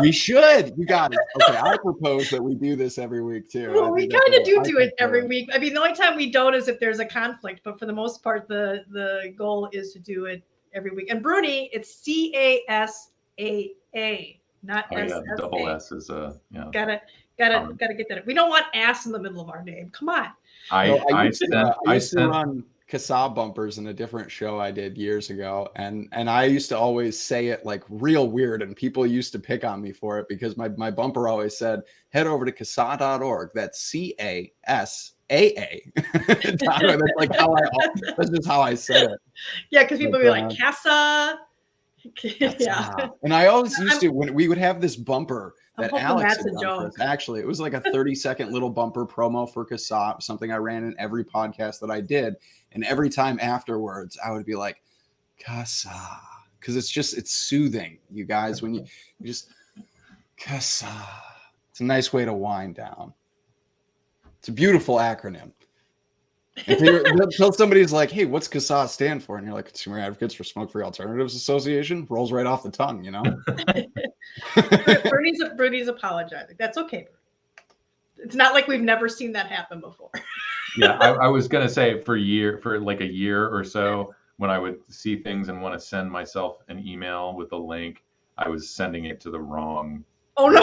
We should. You got it. Okay, I propose that we do this every week too. Well, we kind of do it every week. I mean, the only time we don't is if there's a conflict, but for the most part, the goal is to do it every week. And Bruni, it's CASAA, not SSA. Yeah, double S is Gotta get that. We don't want ass in the middle of our name. Come on. I used to run CASAA bumpers in a different show I did years ago, and I used to always say it like real weird, and people used to pick on me for it because my bumper always said, head over to CASAA.org. That's CASAA. That's like that's just how I said it. Yeah, because people would be like CASAA. Yeah. And I always used to, when we would have this bumper that Alex had done. Actually, it was like a 30-second little bumper promo for CASAA, something I ran in every podcast that I did. And every time afterwards, I would be like, CASAA, because it's soothing, you guys. When you just CASAA, it's a nice way to wind down. It's a beautiful acronym. Until somebody's like, hey, what's CASAA stand for? And you're like, Consumer Advocates for Smoke-Free Alternatives Association. Rolls right off the tongue, you know? Brody's apologizing. That's okay. It's not like we've never seen that happen before. Yeah, I was going to say for like a year or so, when I would see things and want to send myself an email with a link, I was sending it to the wrong. Oh, no.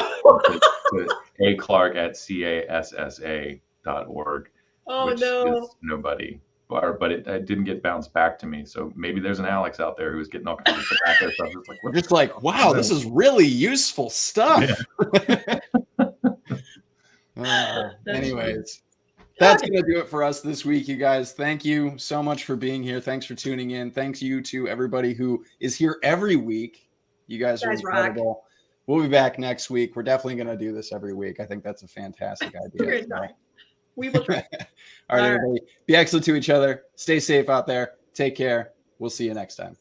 to aclark@cassa.org. Oh, which no. is nobody. But it didn't get bounced back to me. So maybe there's an Alex out there who's getting all kinds of tobacco stuff. It's like, we're just like, wow, this is really useful stuff. Yeah. Anyways, that's going to do it for us this week, you guys. Thank you so much for being here. Thanks for tuning in. Thanks you to everybody who is here every week. You guys are incredible. Rock. We'll be back next week. We're definitely going to do this every week. I think that's a fantastic idea. We will try. All right, everybody. Be excellent to each other. Stay safe out there. Take care. We'll see you next time.